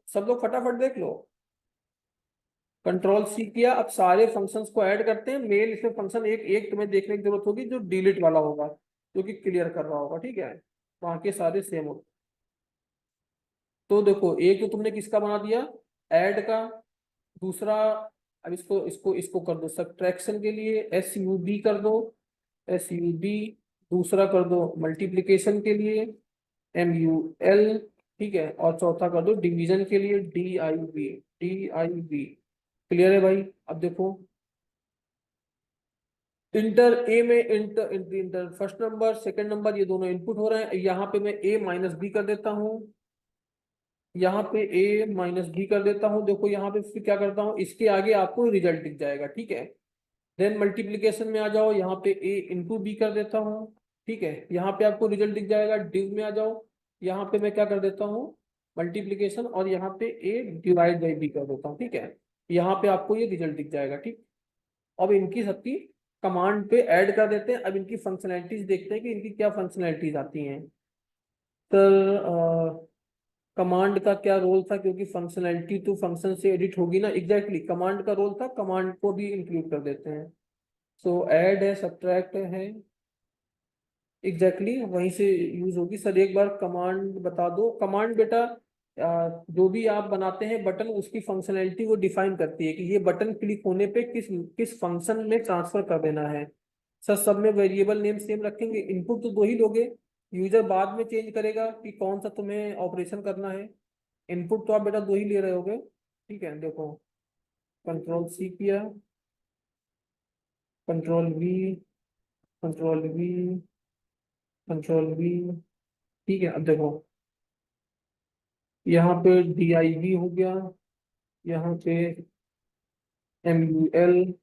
सब लोग फटाफट देख लो। कंट्रोल सी किया, अब सारे फंक्शंस को ऐड करते हैं, मेल इसमें फंक्शन एक एक तुम्हें देखने की जरूरत होगी जो डिलीट वाला होगा, जो कि क्लियर कर रहा होगा, ठीक है। बाकी सारे सेम हो। तो देखो एक तो तुमने किसका बना दिया, ऐड का। दूसरा, अब इसको इसको इसको कर दो सब्ट्रैक्शन के लिए, एस यू बी कर दो, एस यू बी। दूसरा कर दो मल्टीप्लिकेशन के लिए, एम यू एल, ठीक है। और चौथा कर दो डिवीजन के लिए, D I B, D I B. Clear है भाई? अब देखो इंटर ए में, enter enter, enter first number second number ये दोनों इनपुट हो रहे हैं, यहाँ पे मैं ए माइनस बी कर देता हूँ, यहाँ पे ए माइनस बी कर देता हूँ, देखो यहाँ पे फिर क्या करता हूँ, इसके आगे आपको रिजल्ट दिख जाएगा, ठीक है। देन मल्टीप्लीकेशन में आ जाओ, यहाँ पे ए इंटू बी कर देता हूँ, ठीक है। यहाँ पे आपको रिजल्ट दिख जाएगा। डिव में आ जाओ, यहाँ पे मैं क्या कर देता हूँ, मल्टीप्लीकेशन, और यहाँ पे ए डिवाइड बाई बी कर देता हूँ, ठीक है। यहाँ पे आपको ये रिजल्ट दिख जाएगा, ठीक। अब इनकी सबकी कमांड पे ऐड कर देते हैं, अब इनकी फंक्शनैलिटीज देखते हैं कि इनकी क्या फंक्शनैलिटीज आती हैं। तो कमांड का क्या रोल था, क्योंकि फंक्शनैलिटी तो फंक्शन से एडिट होगी ना, एग्जैक्टली कमांड का रोल था, कमांड को भी इंक्लूड कर देते हैं। सो ऐड है, सब्ट्रैक्ट है, एग्जैक्टली वहीं से यूज होगी। सर एक बार कमांड बता दो। कमांड बेटा जो भी आप बनाते हैं बटन, उसकी फंक्शनैलिटी वो डिफाइन करती है कि ये बटन क्लिक होने पे किस किस फंक्शन में ट्रांसफर कर देना है। सर सब में वेरिएबल नेम सेम रखेंगे, इनपुट तो दो ही लोगे, यूजर बाद में चेंज करेगा कि कौन सा तुम्हें ऑपरेशन करना है। इनपुट तो आप बेटा दो ही ले रहे होगे, ठीक है। देखो कंट्रोल सी किया, control we, control we, control we, ठीक है। अब देखो यहाँ पे डी आई वी हो गया, यहाँ पे एम यू एल,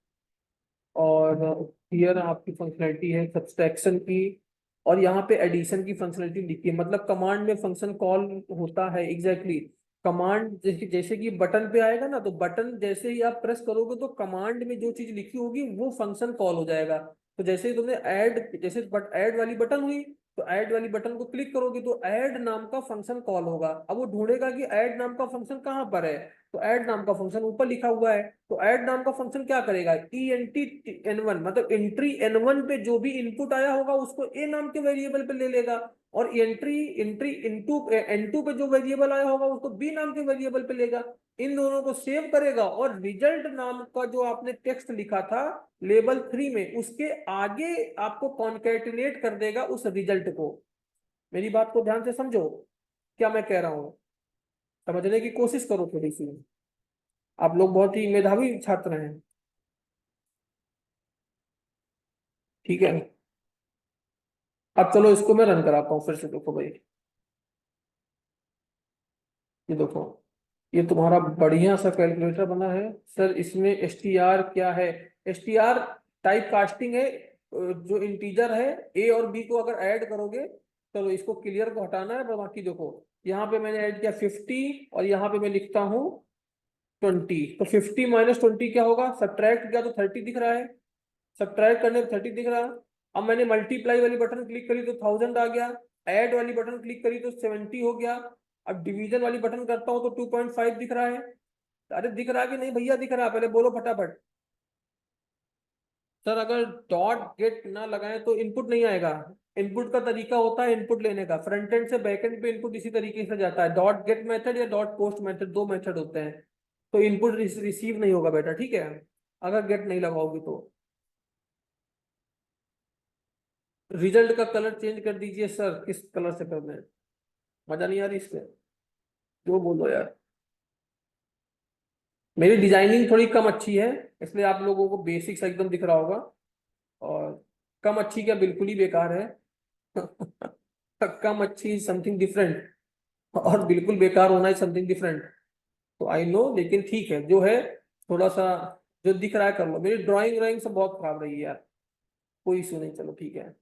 और हियर आपकी फंक्शनलिटी है सब्सट्रैक्शन की, और यहाँ पे एडिशन की फंक्शनलिटी लिखी है, मतलब कमांड में फंक्शन कॉल होता है, एग्जैक्टली कमांड जैसे जैसे कि बटन पे आएगा ना, तो बटन जैसे ही आप प्रेस करोगे तो कमांड में जो चीज लिखी होगी वो फंक्शन कॉल हो जाएगा। तो जैसे ही तुमने ऐड, जैसे बट ऐड वाली बटन हुई, तो ऐड वाली बटन को क्लिक करोगे तो ऐड नाम का फंक्शन कॉल होगा। अब वो ढूंढेगा कि ऐड नाम का फंक्शन कहाँ पर है, तो ऐड नाम का फंक्शन ऊपर लिखा हुआ है। तो ऐड नाम का फंक्शन क्या करेगा, ENT N1 मतलब एंट्री N1 पे जो भी इनपुट आया होगा उसको ए नाम के वेरिएबल पे ले लेगा, और एंट्री एंट्री इनटू N2 पे जो वेरिएबल आया होगा उसको बी नाम के वेरिएबल पे लेगा। इन दोनों को सेव करेगा और रिजल्ट नाम का जो आपने टेक्स्ट लिखा था लेवल 3 में उसके आगे आपको कॉन्केटिनेट कर देगा उस रिजल्ट को। मेरी बात को ध्यान से समझो क्या मैं कह रहा हूं, समझने की कोशिश करो थोड़ी सी। आप लोग बहुत ही मेधावी छात्र हैं, ठीक है। अब चलो इसको मैं रन कराता हूँ फिर से, देखो भाई, ये देखो, ये तुम्हारा बढ़िया सा कैलकुलेटर बना है सर। इसमें एसटीआर क्या है, एसटीआर टाइप कास्टिंग है, जो इंटीजर है ए और बी को अगर ऐड करोगे, चलो इसको क्लियर को हटाना है, पर बाकी देखो यहाँ पे मैंने ऐड किया 50 और यहाँ पे मैं लिखता हूँ 20, तो 50 माइनस 20 क्या होगा, सब्ट्रैक्ट किया तो 30 दिख रहा है, सब्ट्रैक्ट करने पर 30 दिख रहा है। अब मैंने मल्टीप्लाई वाली बटन क्लिक करी तो 1000 आ गया, ऐड वाली बटन क्लिक करी तो 70 हो गया। अब डिवीजन वाली बटन करता हूँ तो 2.5 दिख रहा है। अरे दिख रहा है कि नहीं भैया, दिख रहा है, पहले बोलो फटाफट। सर अगर डॉट गेट ना लगाए तो इनपुट नहीं आएगा। इनपुट का तरीका होता है इनपुट लेने का, फ्रंट एंड से बैक एंड पे इनपुट इसी तरीके से जाता है, डॉट गेट मेथड या डॉट पोस्ट मेथड, दो मेथड होते हैं। तो इनपुट रिसीव नहीं होगा बेटा, ठीक है, अगर गेट नहीं लगाओगे तो। रिजल्ट का कलर चेंज कर दीजिए सर, किस कलर से करना है, मजा नहीं आ रही इसमें, जो बोलो यार। मेरी डिजाइनिंग थोड़ी कम अच्छी है, इसलिए आप लोगों को बेसिक्स एकदम दिख रहा होगा, और कम अच्छी क्या बिल्कुल ही बेकार है। कम अच्छी समथिंग डिफरेंट, और बिल्कुल बेकार होना है समथिंग डिफरेंट। तो आई नो, लेकिन ठीक है जो है, थोड़ा सा जो दिख रहा है कर लो। मेरी ड्राइंग व्राइंग सब बहुत खराब रही है यार, कोई इशू नहीं, चलो ठीक है।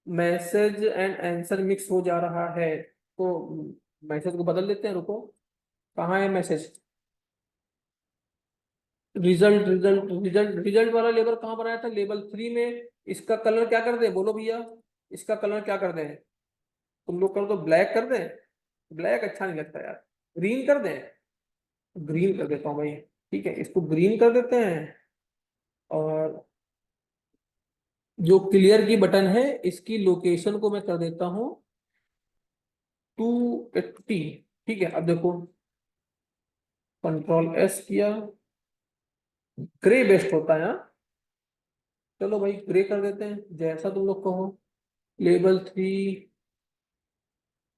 मैसेज एंड आंसर मिक्स हो जा रहा है, तो मैसेज को बदल देते हैं, रुको, कहाँ है message, result result result result वाला लेबल कहाँ बनाया था, लेवल 3 में। इसका कलर क्या कर दे बोलो भैया, इसका कलर क्या कर दें, तुम लोग कर दो ब्लैक कर दें, ब्लैक अच्छा नहीं लगता यार, ग्रीन कर दें, ग्रीन कर देता हूँ भाई, ठीक है, इसको ग्रीन कर देते हैं। और जो क्लियर की बटन है इसकी लोकेशन को मैं कर देता हूँ 280, ठीक है। अब देखो, कंट्रोल S किया, ग्रे बेस्ट होता है हाँ? चलो भाई ग्रे कर देते हैं, जैसा तुम लोग कहो। लेवल 3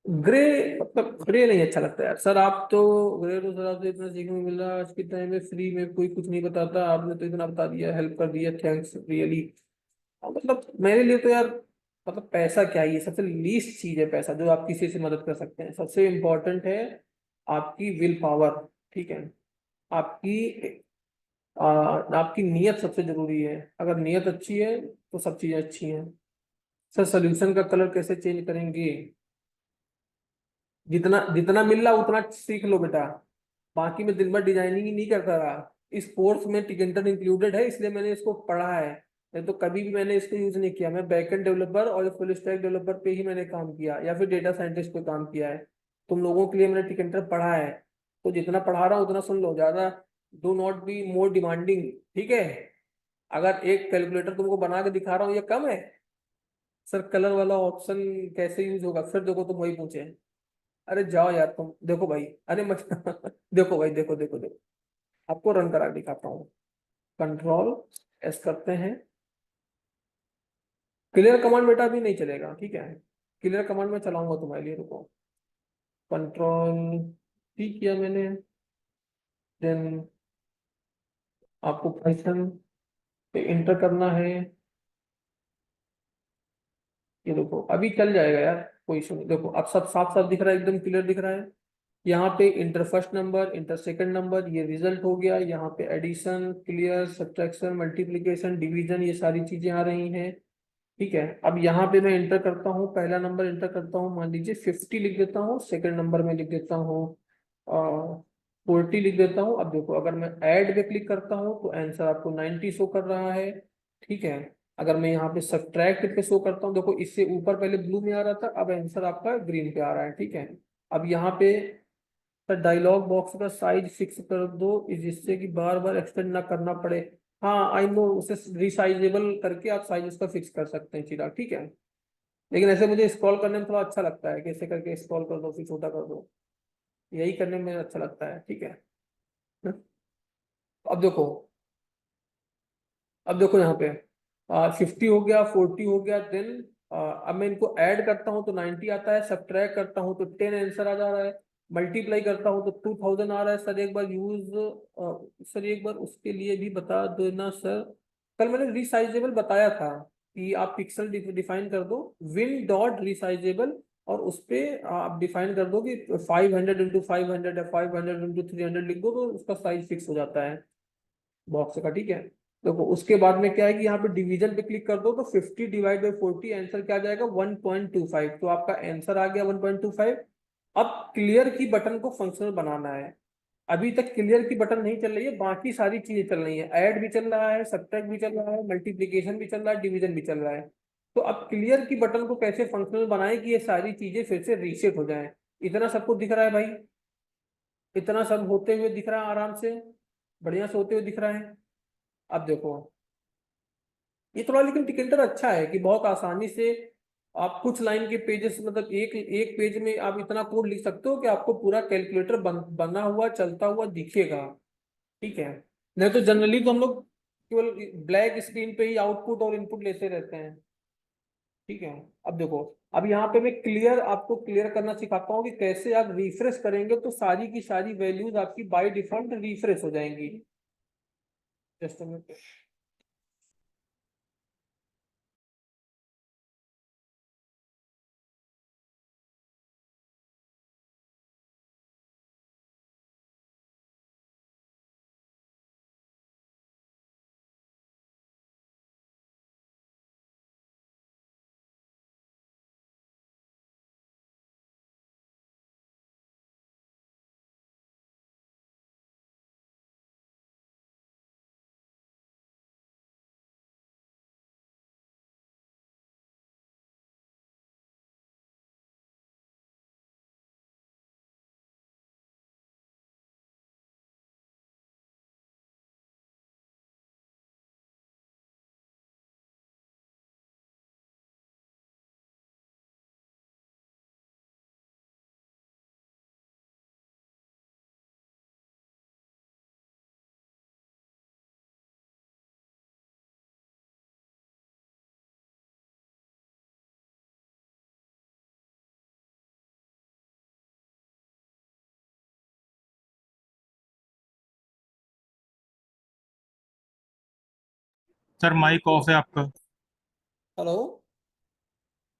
ग्रे, मतलब ग्रे नहीं अच्छा लगता यार सर, आप तो ग्रे, तो सर आपसे इतना सीखने को मिल रहा है आज के टाइम में, फ्री में कोई कुछ नहीं बताता, आपने तो इतना बता दिया, हेल्प कर दिया, थैंक्स रियली। मतलब मेरे लिए तो यार, मतलब पैसा क्या है, ये सबसे लीस्ट चीज है पैसा, जो आप किसी से मदद कर सकते हैं। सबसे इम्पोर्टेंट है आपकी विल पावर, ठीक है, आपकी आपकी नीयत सबसे जरूरी है। अगर नीयत अच्छी है तो सब चीजें अच्छी हैं। सर सोल्यूशन का कलर कैसे चेंज करेंगे, जितना जितना मिल रहा उतना सीख लो बेटा, बाकी मैं दिन भर डिजाइनिंग ही नहीं करता रहा। इस कोर्स में टिकटर इंक्लूडेड है, इसलिए मैंने इसको पढ़ा है, नहीं तो कभी भी मैंने इसको यूज नहीं किया। मैं बैकएंड डेवलपर और फुल स्टैक डेवलपर पे ही मैंने काम किया, या फिर डेटा साइंटिस्ट पे काम किया है। तुम लोगों के लिए मैंने टिकटर पढ़ा है, तो जितना पढ़ा रहा हूँ उतना सुन लो, ज्यादा do not be more demanding, ठीक है। अगर एक कैलकुलेटर तुमको बना के दिखा रहा हूँ ये कम है, सर कलर वाला ऑप्शन कैसे यूज होगा, फिर देखो तुम वही पूछे। अरे जाओ यार तुम, देखो भाई, अरे मत देखो भाई, देखो देखो देखो, आपको रन करा के दिखाता हूँ। कंट्रोल S करते हैं, क्लियर कमांड बेटा भी नहीं चलेगा, ठीक है, क्लियर कमांड में चलाऊंगा तुम्हारे लिए, रुको। कंट्रोल C किया मैंने, देन आपको पाइथन पे इंटर करना है। ये देखो अभी चल जाएगा यार, कोई इशू नहीं, देखो अब सब साफ साफ दिख रहा है, एकदम क्लियर दिख रहा है। यहाँ पे enter first number, enter second number, ये रिजल्ट हो गया। यहाँ पे addition, clear, subtraction, multiplication, division, ये सारी चीजें आ रही हैं, ठीक है। अब यहाँ पे मैं इंटर करता हूँ, पहला नंबर इंटर करता हूँ, मान लीजिए 50 लिख देता हूँ, सेकंड नंबर में लिख देता हूँ 40 लिख देता हूँ। अब देखो अगर मैं ऐड पे क्लिक करता हूँ तो आंसर आपको 90 शो कर रहा है, ठीक है। अगर मैं यहाँ पे सब्ट्रैक्ट पे शो करता हूँ, देखो इससे ऊपर पहले ब्लू में आ रहा था, अब आंसर आपका ग्रीन पे आ रहा है, ठीक है। अब यहाँ पे सर डायलॉग बॉक्स का साइज फिक्स कर दो, जिससे कि बार बार एक्सटेंड ना करना पड़े। हाँ आई नो, उसे रिसाइजेबल करके आप साइज उसका फिक्स कर सकते हैं चिराग, ठीक है। लेकिन ऐसे मुझे स्क्रॉल करने में थोड़ा अच्छा लगता है, कैसे करके स्क्रॉल कर दो फिर छोटा कर दो, यही करने में अच्छा लगता है, ठीक है। अब देखो, अब देखो यहाँ पे 50 हो गया, 40 हो गया, देन अब मैं इनको ऐड करता हूँ तो 90 आता है, सब्ट्रैक्ट करता हूँ तो 10 आंसर आ जा रहा है, मल्टीप्लाई करता हूँ तो 2000 आ रहा है। सर एक बार सर एक बार उसके लिए भी बता देना सर, कल मैंने रिसाइजेबल बताया था कि आप पिक्सल डिफाइन कर दो, विन डॉट रिसाइजेबल, और उस पे आप डिफाइन कर दो कि 500 × 500 या 500 × 300 लिख दो, तो उसका साइज फिक्स हो जाता है बॉक्स का, ठीक है। देखो उसके बाद में क्या है कि यहाँ पे डिवीजन पे क्लिक कर दो तो 50/40 आंसर क्या आ जाएगा 1.25, तो आपका आंसर आ गया 1.25। अब क्लियर की बटन को फंक्शनल बनाना है। अभी तक क्लियर की बटन नहीं चल रही है, बाकी सारी चीजें चल रही है, ऐड भी चल रहा है, सब्ट्रैक्ट भी चल रहा है, मल्टीप्लीकेशन भी चल रहा है, डिवीजन भी चल रहा है। तो अब क्लियर की बटन को कैसे फंक्शनल बनाए कि ये सारी चीजें फिर से रीसेट हो जाए। इतना सबको दिख रहा है भाई, इतना सब होते हुए दिख रहा है, आराम से बढ़िया से होते हुए दिख रहा है। अब देखो ये थोड़ा लेकिन टिकेटर अच्छा है कि बहुत आसानी से आप कुछ लाइन के पेजेस, मतलब एक एक पेज में आप इतना कोड लिख सकते हो कि आपको पूरा कैलकुलेटर बना हुआ चलता हुआ दिखेगा, ठीक है। नहीं तो जनरली तो हम लोग केवल ब्लैक स्क्रीन पे ही आउटपुट और इनपुट लेते रहते हैं, ठीक है। अब देखो, अब यहाँ पे मैं क्लियर आपको क्लियर करना सिखाता हूँ कि कैसे आप रिफ्रेश करेंगे तो सारी की सारी वैल्यूज आपकी बाय डिफॉल्ट रिफ्रेश हो जाएंगी। Just minute. Sir mic off है आपका। हेलो।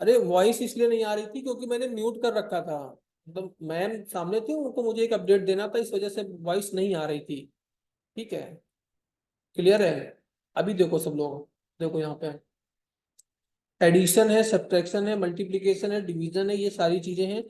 अरे वॉइस इसलिए नहीं आ रही थी क्योंकि मैंने म्यूट कर रखा था, मतलब मैम सामने थी, उनको मुझे एक अपडेट देना था, इस वजह से वॉइस नहीं आ रही थी, ठीक है। क्लियर है। अभी देखो सब लोग, देखो यहाँ पे एडिशन है, सब्ट्रैक्शन है, मल्टीप्लिकेशन है, डिवीजन है, ये सारी चीजें हैं,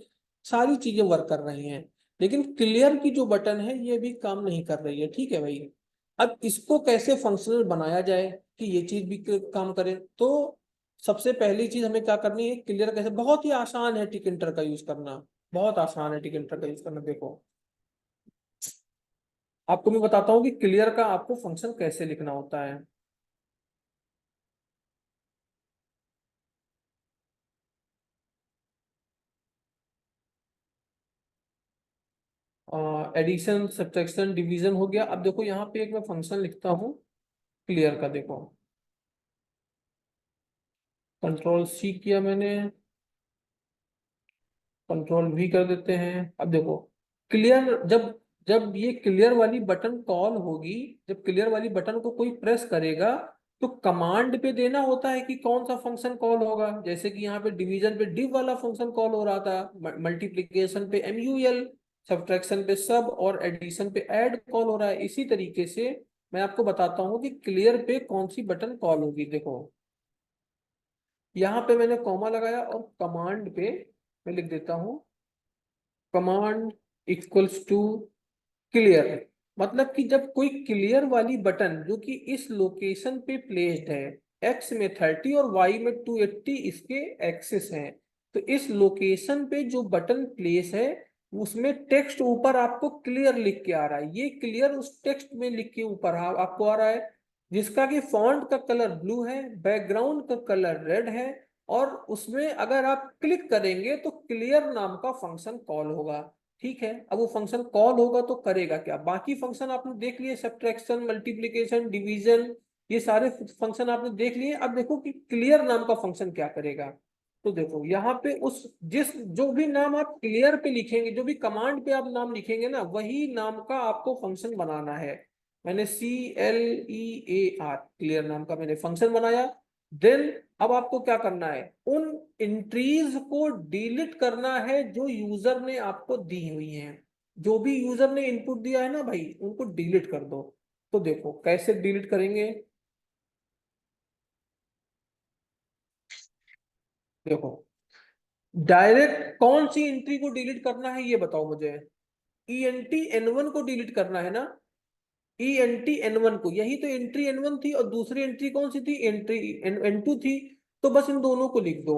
सारी चीजें वर्क कर रही हैं। लेकिन क्लियर की जो बटन है ये भी काम नहीं कर रही है, ठीक है भाई। अब इसको कैसे फंक्शनल बनाया जाए कि ये चीज भी काम करे, तो सबसे पहली चीज हमें क्या करनी है, क्लियर कैसे, बहुत ही आसान है टिक एंटर का यूज करना, बहुत आसान है टिक एंटर का यूज करना। देखो आपको मैं बताता हूँ कि क्लियर का आपको फंक्शन कैसे लिखना होता है। एडिशन सब्ट्रैक्शन डिवीजन हो गया। अब देखो यहाँ पे एक मैं फंक्शन लिखता हूँ क्लियर का, देखो कंट्रोल सी किया मैंने, कंट्रोल वी कर देते हैं। अब देखो क्लियर, जब जब ये क्लियर वाली बटन कॉल होगी, जब क्लियर वाली बटन को कोई प्रेस करेगा तो कमांड पे देना होता है कि कौन सा फंक्शन कॉल होगा। जैसे कि यहाँ पे डिवीजन पे डिव वाला फंक्शन कॉल हो रहा था, मल्टीप्लिकेशन पे MUL, सब्ट्रैक्शन पे सब, और एडिशन पे ऐड कॉल हो रहा है। इसी तरीके से मैं आपको बताता हूँ कि क्लियर पे कौन सी बटन कॉल होगी। देखो यहाँ पे मैंने कॉमा लगाया और कमांड पे मैं लिख देता हूँ कमांड इक्वल्स टू क्लियर। मतलब कि जब कोई क्लियर वाली बटन जो कि इस लोकेशन पे प्लेस्ड है, x में 30 और y में 280 इसके एक्सिस हैं। तो इस लोकेशन पे जो बटन प्लेस है उसमें टेक्स्ट ऊपर आपको क्लियर लिख के आ रहा है, ये क्लियर उस टेक्स्ट में लिख के ऊपर आपको आ रहा है, जिसका कि फॉन्ट का कलर ब्लू है, बैकग्राउंड का कलर रेड है, और उसमें अगर आप क्लिक करेंगे तो क्लियर नाम का फंक्शन कॉल होगा। ठीक है, अब वो फंक्शन कॉल होगा तो करेगा क्या, बाकी फंक्शन आपने देख लिए, सब्ट्रैक्शन, मल्टीप्लिकेशन, डिवीजन, ये सारे फंक्शन आपने देख लिए। अब देखो कि क्लियर नाम का फंक्शन क्या करेगा। तो देखो यहाँ पे उस जिस जो भी नाम आप क्लियर पे लिखेंगे, जो भी कमांड पे आप नाम लिखेंगे ना, वही नाम का आपको फंक्शन बनाना है। मैंने CLEAR क्लियर नाम का मैंने फंक्शन बनाया। देन अब आपको क्या करना है, उन एंट्रीज को डिलीट करना है जो यूजर ने आपको दी हुई हैं। जो भी यूजर ने इनपुट दिया है ना भाई, उनको डिलीट कर दो। तो देखो कैसे डिलीट करेंगे। देखो डायरेक्ट कौन सी एंट्री को डिलीट करना है ये बताओ मुझे। ENT N1 को डिलीट करना है ना, ENT N1 को, यही तो एंट्री N1 थी, और दूसरी एंट्री कौन सी थी, एंट्री N2 थी। तो बस इन दोनों को लिख दो।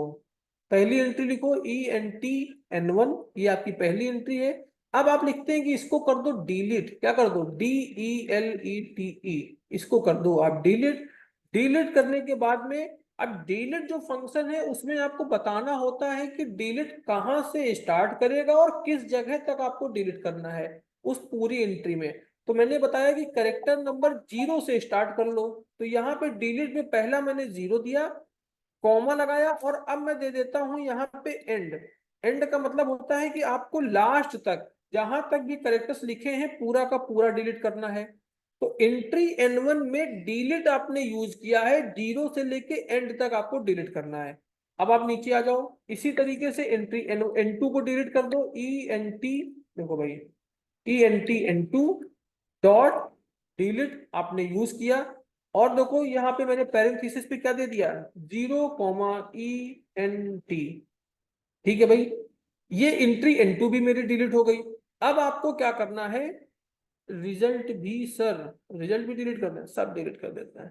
पहली एंट्री लिखो ENT N1, ये आपकी पहली एंट्री है। अब आप लिखते हैं कि इसको कर दो डिलीट, क्या कर दो, DELETE, इसको कर दो आप डिलीट। डिलीट करने के बाद में, अब डिलीट जो फंक्शन है उसमें आपको बताना होता है कि डिलीट कहाँ से स्टार्ट करेगा और किस जगह तक आपको डिलीट करना है उस पूरी एंट्री में। तो मैंने बताया कि करेक्टर नंबर 0 से स्टार्ट कर लो। तो यहाँ पे डिलीट में पहला मैंने 0 दिया, कॉमा लगाया, और अब मैं दे देता हूं यहाँ पे एंड। एंड का मतलब होता है कि आपको लास्ट तक जहां तक भी करेक्टर्स लिखे हैं पूरा का पूरा डिलीट करना है। तो एंट्री N1 में डिलीट आपने यूज किया है, 0 से लेके एंड तक आपको डिलीट करना है। अब आप नीचे आ जाओ, इसी तरीके से एंट्री N2 को डिलीट कर दो, ENT, देखो भाई, ENT N2 डॉट डिलीट आपने यूज किया। और देखो यहाँ पे मैंने पैरेंथेसिस पे क्या दे दिया, 0, ENT। ठीक है भाई, ये एंट्री N2 भी मेरी डिलीट हो गई। अब आपको क्या करना है, रिजल्ट भी सर, रिजल्ट भी डिलीट करना है, सब डिलीट कर देता है।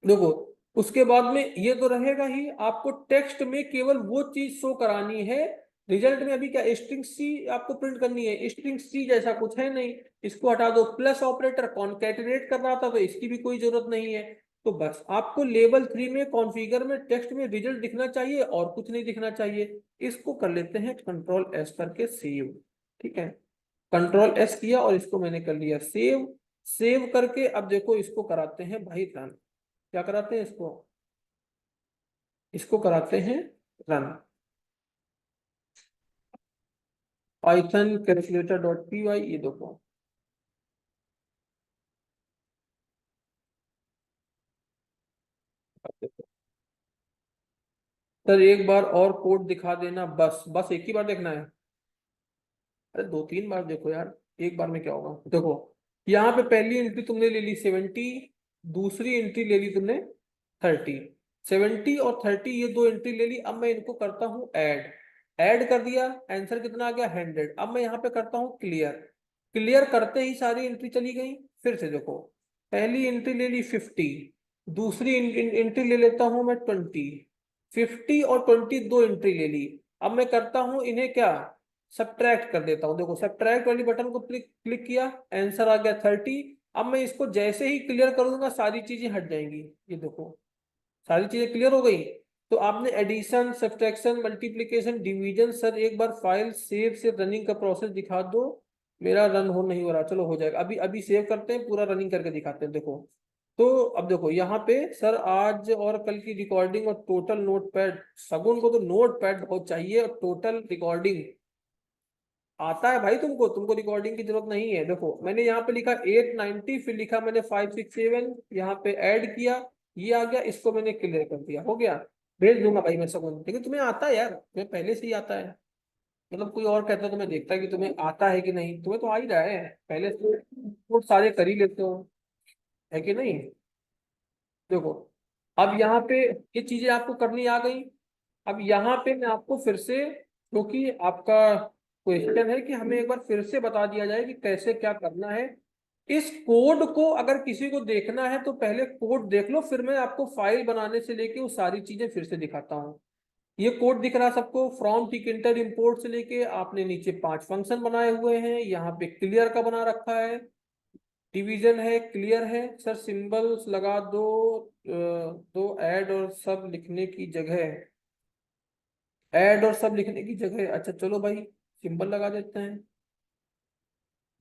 देखो उसके बाद में ये तो रहेगा ही, आपको टेक्स्ट में केवल वो चीज शो करानी है। रिजल्ट में अभी क्या स्ट्रिंग सी आपको प्रिंट करनी है, स्ट्रिंग सी जैसा कुछ है नहीं, इसको हटा दो। प्लस ऑपरेटर कॉन्कैटिनेट कर रहा था तो इसकी भी कोई जरूरत नहीं है। तो बस आपको लेवल 3 में कॉन्फ़िगर में टेक्स्ट में रिजल्ट दिखना चाहिए और कुछ नहीं दिखना चाहिए। इसको कर लेते हैं Ctrl+S करके सेव। ठीक है, Ctrl+S किया और इसको मैंने कर लिया सेव। सेव करके अब देखो इसको कराते हैं भाई रन। क्या कराते हैं इसको, इसको कराते हैं run. Python calculator dot P Y, ये देखो सर एक बार और कोड दिखा देना, बस बस एक ही बार देखना है। अरे 2-3 बार देखो यार, एक बार में क्या होगा। देखो यहाँ पे पहली एंट्री तुमने ले ली 70, दूसरी एंट्री ले ली तुमने 30। 70 और 30 ये दो एंट्री ले ली। अब मैं इनको करता हूँ ऐड, ऐड कर दिया, आंसर कितना आ गया 100। अब मैं यहाँ पे करता हूँ क्लियर, क्लियर करते ही सारी एंट्री चली गई। फिर से देखो, पहली एंट्री ले ली 50, दूसरी एंट्री ले लेता हूँ मैं 20। 50 और 20 दो एंट्री ले ली। अब मैं करता हूँ इन्हें क्या, सब्ट्रैक्ट कर देता हूँ। देखो सब्ट्रैक्ट वाली बटन को क्लिक क्लिक किया, आंसर आ गया 30। अब मैं इसको जैसे ही क्लियर कर दूंगा सारी चीजें हट जाएंगी, ये देखो सारी चीजें क्लियर हो गई। तो आपने addition, subtraction, multiplication, division, sir एक बार फाइल सेव से रनिंग का प्रोसेस दिखा दो। मेरा रन हो नहीं हो रहा, चलो हो जाएगा, अभी अभी सेव करते हैं, पूरा रनिंग करके दिखाते हैं। देखो तो अब देखो यहाँ पे सर आज और कल की रिकॉर्डिंग और टोटल नोटपैड, सगुन को तो नोटपैड बहुत चाहिए, और टोटल रिकॉर्डिंग आता है भाई तुमको, तुमको रिकॉर्डिंग की जरूरत नहीं है। देखो मैंने यहाँ पे लिखा 890, फिर लिखा मैंने 567, यहाँ पे ऐड किया, ये आ गया, इसको मैंने क्लियर कर दिया, हो गया। भेज दूंगा भाई मैं सबको, लेकिन तुम्हें आता है यार, तुम्हें पहले से ही आता है। मतलब कोई और कहता है तो मैं देखता है कि तुम्हें आता है कि नहीं, तुम्हें तो आ ही रहा है पहले से, वो सारे कर ही लेते हो, है कि नहीं। देखो अब यहाँ पे ये चीजें आपको करनी आ गई। अब यहाँ पे मैं आपको फिर से, क्योंकि आपका क्वेश्चन है कि हमें एक बार फिर से बता दिया जाए कि कैसे क्या करना है। इस कोड को अगर किसी को देखना है तो पहले कोड देख लो, फिर मैं आपको फाइल बनाने से लेके वो सारी चीजें फिर से दिखाता हूँ। ये कोड दिख रहा है सबको, फ्रॉम टिकइंटर इंपोर्ट से लेके आपने नीचे 5 फंक्शन बनाए हुए हैं, यहाँ पे क्लियर का बना रखा है, डिवीजन है, क्लियर है। सर सिंबल्स लगा दो, दो ऐड और सब लिखने की जगह, ऐड और सब लिखने की जगह, अच्छा चलो भाई सिंबल लगा देते हैं।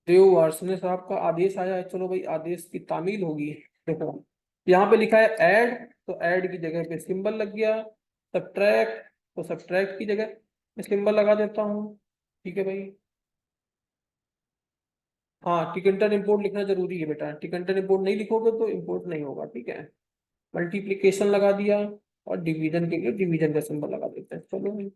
देव वार्ष्णेय साहब का आदेश आया है, चलो भाई आदेश की तामील होगी। देखो यहाँ पे लिखा है ऐड, तो ऐड की जगह पे सिंबल लग गया। सब्ट्रैक्ट, तो सब्ट्रैक्ट की जगह मैं सिंबल लगा देता हूँ। ठीक है भाई। हाँ टिकंटर इंपोर्ट लिखना जरूरी है बेटा, टिकंटर इंपोर्ट नहीं लिखोगे तो इंपोर्ट नहीं होगा, ठीक है। मल्टीप्लीकेशन लगा दिया, और डिवीजन के लिए डिवीजन का सिंबल लगा देते हैं, चलो भाई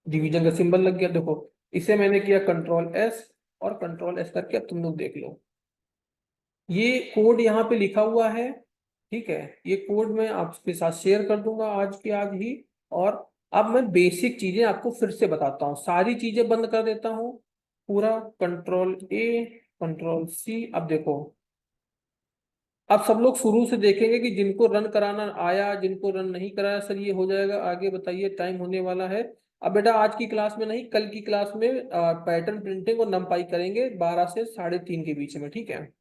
डिवीजन का सिंबल लग गया। देखो इसे मैंने किया कंट्रोल एस, और कंट्रोल एस करके अब तुम लोग देख लो, ये कोड यहाँ पे लिखा हुआ है। ठीक है, ये कोड मैं आपके साथ शेयर कर दूंगा आज के आज ही। और अब मैं बेसिक चीजें आपको फिर से बताता हूँ, सारी चीजें बंद कर देता हूँ पूरा, कंट्रोल ए, कंट्रोल सी। अब देखो, अब सब लोग शुरू से देखेंगे कि जिनको रन कराना आया, जिनको रन नहीं कराया सर ये हो जाएगा आगे, बताइए टाइम होने वाला है। अब बेटा आज की क्लास में नहीं, कल की क्लास में पैटर्न प्रिंटिंग और नंपाई करेंगे 12 से 3:30 के बीच में, ठीक है।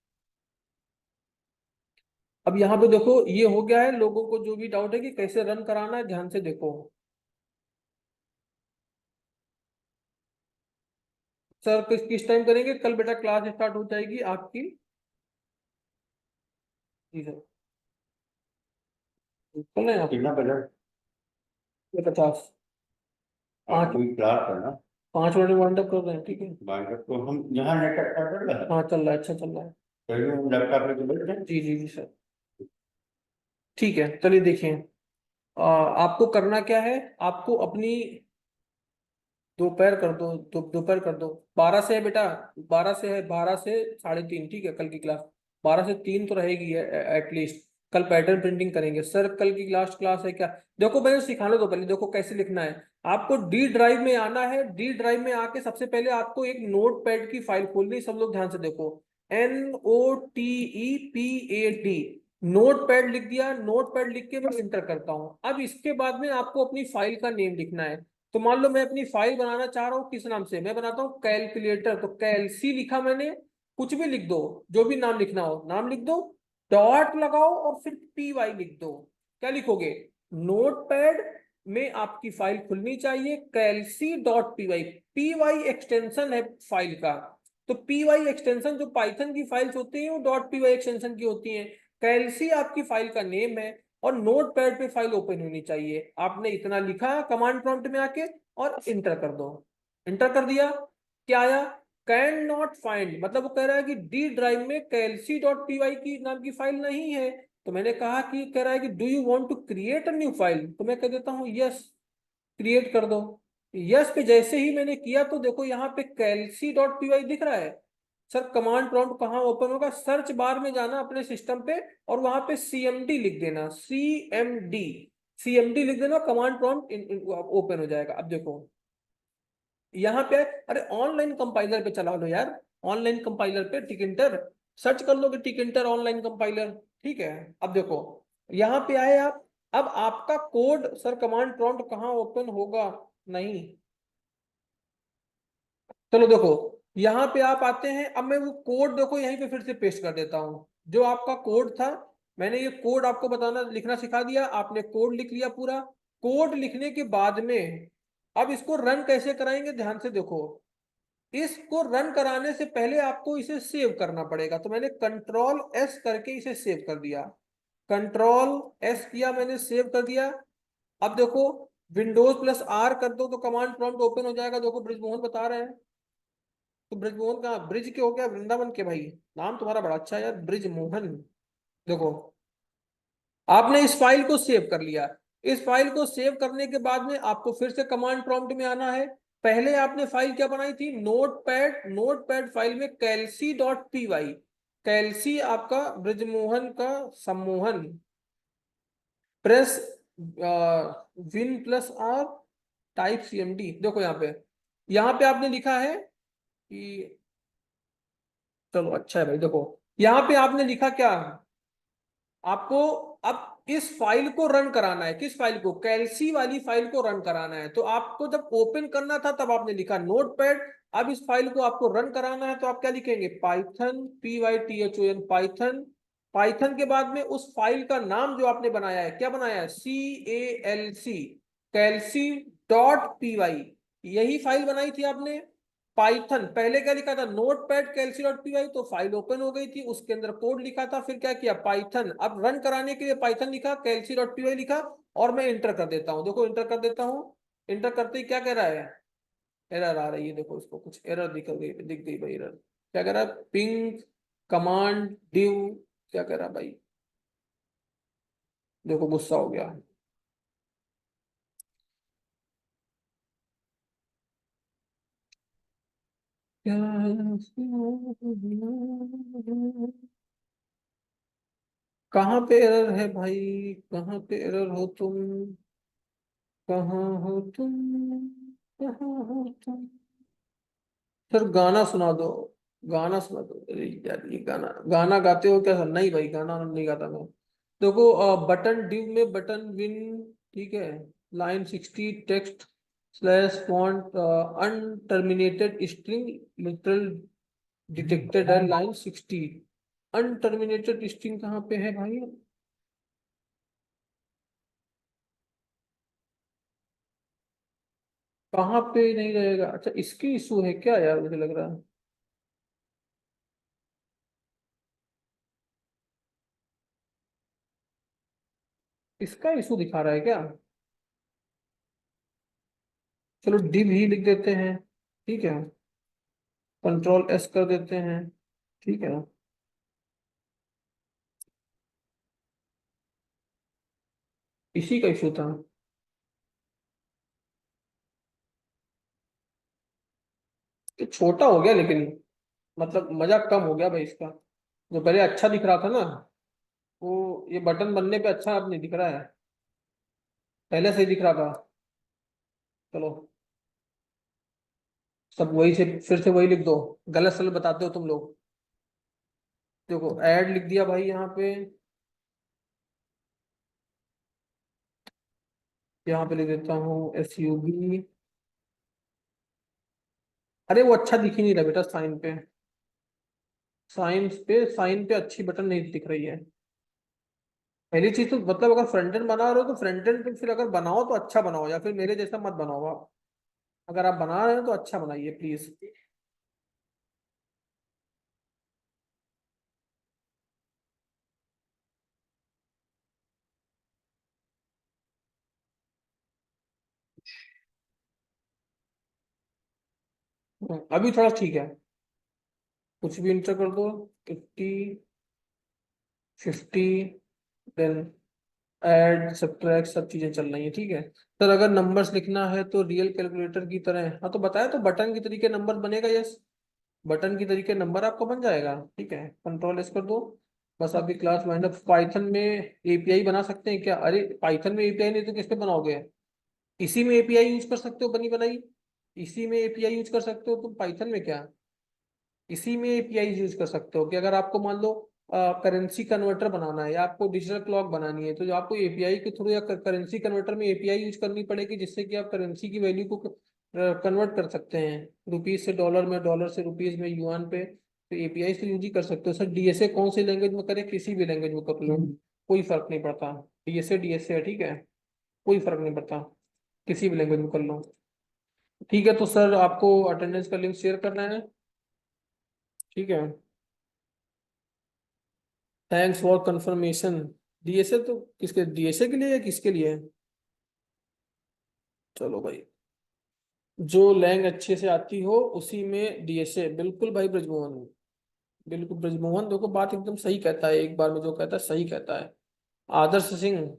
अब यहाँ पे देखो ये हो गया है, लोगों को जो भी डाउट है कि कैसे रन कराना है ध्यान से देखो। सर किस टाइम करेंगे, कल बेटा क्लास स्टार्ट हो जाएगी आपकी। जी सर, कल है आप कितना बजट 50, और 5 कोई क्लास है ना 5 मिनट में वाइंड अप कर रहे हैं, ठीक है। बाइक तो हम यहाँ नेट अच्छा चल रहा है हाँ चल रहा है, अच्छा चल रहा है। कहीं हम लैपटॉप लेके बैठ जाए जी जी जी सर, ठीक है चलिए देखिए। आपको करना क्या है, आपको अपनी दोपहर कर दो, दोपहर कर दो, 12 से है बेटा, 12 से है, 12 से 3:30, ठीक है कल की क्लास। 12 से 3 तो रहेगी एटलीस्ट। कल पैटर्न प्रिंटिंग करेंगे सर, कल की लास्ट क्लास है क्या। देखो मैंने सिखाने दो पहले, देखो कैसे लिखना है। आपको डी ड्राइव में आना है, डी ड्राइव में आके सबसे पहले आपको एक नोट पैड की फाइल खोलनी है, सब लोग ध्यान से देखो। NOTEPAD, नोट पैड लिख दिया, नोट पैड लिख के मैं इंटर करता हूँ। अब इसके बाद में आपको अपनी फाइल का नेम लिखना है। तो मान लो मैं अपनी फाइल बनाना चाह रहा हूँ, किस नाम से मैं बनाता हूँ, कैलकुलेटर, तो कैलसी लिखा मैंने। कुछ भी लिख दो, जो भी नाम लिखना हो नाम लिख दो, डॉट लगाओ और फिर PY लिख दो। क्या लिखोगे, नोटपैड में आपकी फाइल खुलनी चाहिए कैलसी.py, PY एक्सटेंशन है फाइल का। तो PY एक्सटेंशन जो पाइथन की फाइल्स होती हैं वो .py एक्सटेंशन की होती हैं। कैलसी आपकी फाइल का नेम है, और नोट पैड पे फाइल ओपन होनी चाहिए। आपने इतना लिखा कमांड प्रॉम्प्ट में आके, और इंटर कर दो। इंटर कर दिया, क्या आया, कैन नॉट फाइंड, मतलब वो कह रहा है कि डी ड्राइव में कैलसी.py की नाम की फाइल नहीं है। तो मैंने कहा कि कह रहा है कि do you want to create a new file, तो मैं कह देता हूँ यस, क्रिएट कर दो। यस पे जैसे ही मैंने किया तो देखो यहाँ पे कैलसी.py दिख रहा है। सर कमांड प्रॉम्प्ट कहाँ ओपन होगा, सर्च बार में जाना अपने सिस्टम पे, और वहां पे CMD लिख देना, CMD लिख देना, कमांड प्रॉम्प्ट ओपन हो जाएगा। अब देखो यहाँ पे, अरे ऑनलाइन कंपाइलर पे चला लो यार, ऑनलाइन कंपाइलर पे टिकइंटर सर्च कर लोगे, टिकइंटर ऑनलाइन कंपाइलर, ठीक है। अब देखो यहाँ पे आए आप, अब आपका कोड, सर कमांड प्रॉम्प्ट कहाँ ओपन होगा, नहीं, चलो देखो यहाँ पे आप आते हैं। अब मैं वो कोड देखो यहीं पे फिर से पेस्ट कर देता हूँ, जो आपका कोड था। मैंने ये कोड आपको बताना लिखना सिखा दिया, आपने कोड लिख लिया पूरा। कोड लिखने के बाद में अब इसको रन कैसे कराएंगे, ध्यान से देखो। इसको रन कराने से पहले आपको इसे सेव करना पड़ेगा, तो मैंने कंट्रोल S करके इसे सेव कर दिया। कंट्रोल S किया मैंने, सेव कर दिया। अब देखो Windows+R कर दो तो कमांड प्रॉम्प्ट ओपन हो जाएगा, देखो ब्रिजमोहन बता रहे हैं। तो ब्रिजमोहन का ब्रिज के हो गया वृंदावन के, भाई नाम तुम्हारा बड़ा अच्छा है यार, ब्रिजमोहन। देखो आपने इस फाइल को सेव कर लिया। इस फाइल को सेव करने के बाद में आपको फिर से कमांड प्रॉम्प्ट में आना है। पहले आपने फाइल क्या बनाई थी, नोटपैड, नोटपैड फाइल में कैलसी.py, कैलसी आपका ब्रिजमोहन का सम्मोहन, प्रेस Win+R, टाइप CMD। देखो यहाँ पे आपने लिखा है कि चलो अच्छा है भाई। देखो यहाँ पे आपने लिखा क्या, आपको अब इस फाइल को रन कराना है। किस फाइल को, कैल्सी वाली फाइल को रन कराना है। तो आपको जब ओपन करना था तब आपने लिखा नोटपैड, अब इस फाइल को आपको रन कराना है तो आप क्या लिखेंगे, पाइथन, PYTHON, पाइथन। पाइथन के बाद में उस फाइल का नाम जो आपने बनाया है, क्या बनाया है, CALC, कैल्सी .py, यही फाइल बनाई थी आपने। पाइथन पहले क्या लिखा था, नोटपैड कैल्सी .py, तो फाइल ओपन हो गई थी, उसके अंदर कोड लिखा था, फिर क्या किया, पाइथन। अब रन कराने के लिए पाइथन लिखा, कैल्सी .py लिखा, और मैं इंटर कर देता हूं। देखो इंटर कर देता हूं, इंटर करते ही क्या कह रहा है, एरर आ रही है। देखो इसको कुछ एरर दिख गई भाई, एरर क्या कह रहा है, पिंग कमांड डिव, क्या कह रहा है भाई, देखो गुस्सा हो गया। कहाँ पे एरर है भाई, कहाँ पे एरर हो तुम, कहाँ हो तुम, कहाँ हो तुम। सर गाना सुना दो, गाना सुना दो। अरे यार ये गाना, गाना गाते हो क्या सर, नहीं भाई गाना नहीं गाता मैं। देखो बटन डिव में बटन विन, ठीक है, line 60 text slash font unterminated string literal detected है, लाइन 60। अनटर्मिनेटेड स्ट्रिंग कहाँ पे है भाई, कहाँ पे नहीं रहेगा। अच्छा इसकी इशू है क्या यार, मुझे लग रहा है इसका इशू दिखा रहा है क्या। चलो डिव ही लिख देते हैं, ठीक है, कंट्रोल S कर देते हैं, ठीक है। इसी का इशू था। ये छोटा हो गया लेकिन, मतलब मजा कम हो गया भाई इसका। जो पहले अच्छा दिख रहा था ना, वो ये बटन बनने पे अच्छा अब नहीं दिख रहा है, पहले सही दिख रहा था। चलो सब वही से फिर से वही लिख दो, गलत सलत बताते हो तुम लोग। देखो ऐड लिख दिया भाई यहाँ पे, यहाँ पे लिख देता हूँ SUB। अरे वो अच्छा दिख ही नहीं रहा बेटा साइन पे, साइन पे अच्छी बटन नहीं दिख रही है। पहली चीज तो मतलब अगर फ्रंट एंड बना रहे हो तो फ्रंट एंड पे फिर अगर बनाओ तो अच्छा बनाओ, या फिर मेरे जैसा मत बनाओ आप। अगर आप बना रहे हो तो अच्छा बनाइए प्लीज। अभी थोड़ा ठीक है, कुछ भी इंटर कर दो, 80, 50, देन ऐड सब्ट्रैक्ट सब चीजें चल रही है, ठीक है। सर अगर नंबर्स लिखना है तो रियल कैलकुलेटर की तरह, हाँ तो बताया तो बटन की तरीके नंबर बनेगा, यस, बटन की तरीके नंबर आपका बन जाएगा, ठीक है। कंट्रोल S कर दो, बस आपकी क्लास वाइंड अप। पाइथन में एपीआई बना सकते हैं क्या, अरे पाइथन में एपीआई नहीं तो किस पे बनाओगे, इसी में एपीआई यूज कर सकते हो, बनी बनाई इसी में एपीआई यूज कर सकते हो तुम, पाइथन में क्या, इसी में एपीआई यूज कर सकते हो कि अगर आपको मान लो करेंसी कन्वर्टर बनाना है या आपको डिजिटल क्लॉक बनानी है तो जो आपको एपीआई के थ्रू या करेंसी कन्वर्टर में एपीआई यूज करनी पड़ेगी, जिससे कि आप करेंसी की वैल्यू को कन्वर्ट कर सकते हैं, रुपीज से डॉलर में, डॉलर से रुपीज में, युआन पे। तो एपीआई से यूज ही कर सकते हो। सर डीएसए कौन सी लैंग्वेज में करें, किसी भी लैंग्वेज में कर लो, कोई फर्क नहीं पड़ता। डीएसए डीएसए है, ठीक है, कोई फर्क नहीं पड़ता, किसी भी लैंग्वेज में कर लो। ठीक है तो सर आपको अटेंडेंस का लिंक शेयर करना है, ठीक है। Thanks for confirmation. डीएसए तो किसके, डीएसए के लिए या किसके लिए है? चलो भाई, जो लैंग अच्छे से आती हो उसी में डीएसए, बिल्कुल भाई ब्रजमोहन, बिल्कुल ब्रजमोहन देखो बात एकदम सही कहता है, एक बार में जो कहता है सही कहता है। आदर्श सिंह,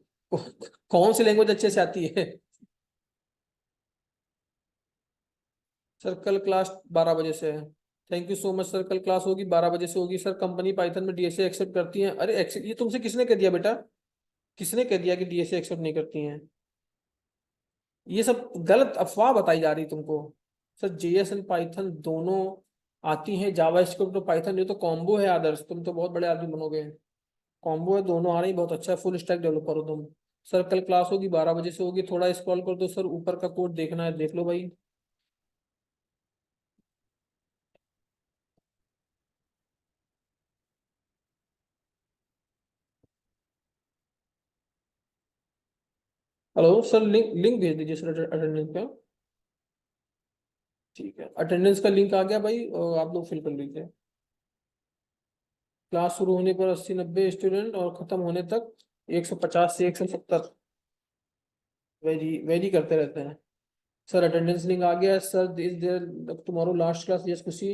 कौन सी लैंग्वेज अच्छे से आती है? सर कल क्लास 12 बजे से है। Thank you so much sir, कल क्लास होगी 12 बजे से होगी सर। कंपनी पाइथन में डीएसए एक्सेप्ट करती है, अरे एक्सेप्ट, ये तुमसे किसने कह दिया बेटा, किसने कह दिया कि डीएसए एक्सेप्ट नहीं करती हैं? ये सब गलत अफवाह बताई जा रही तुमको। सर जेएस एंड पाइथन दोनों आती हैं जावा स्क्रिप्ट और पाइथन, ये तो कॉम्बो है आदर्श, तुम तो बहुत बड़े आदमी बनोगे। कॉम्बो है, दोनों आ रही, बहुत अच्छा है, फुल स्टैक डेवलपर हो तुम। सर कल क्लास होगी 12 बजे से होगी, थोड़ा स्क्रॉल कर दो सर, ऊपर का कोड देखना है, देख लो भाई। हेलो सर, लिंक लिंक भेज दीजिए सर अटेंडेंस का। ठीक है, अटेंडेंस का लिंक आ गया भाई, और आप लोग फिल कर लीजिए। क्लास शुरू होने पर 80-90 स्टूडेंट और खत्म होने तक 150 से 170 वेरी वेरी करते रहते हैं। सर अटेंडेंस लिंक आ गया है sir, is there tomorrow last class, yes Khushi.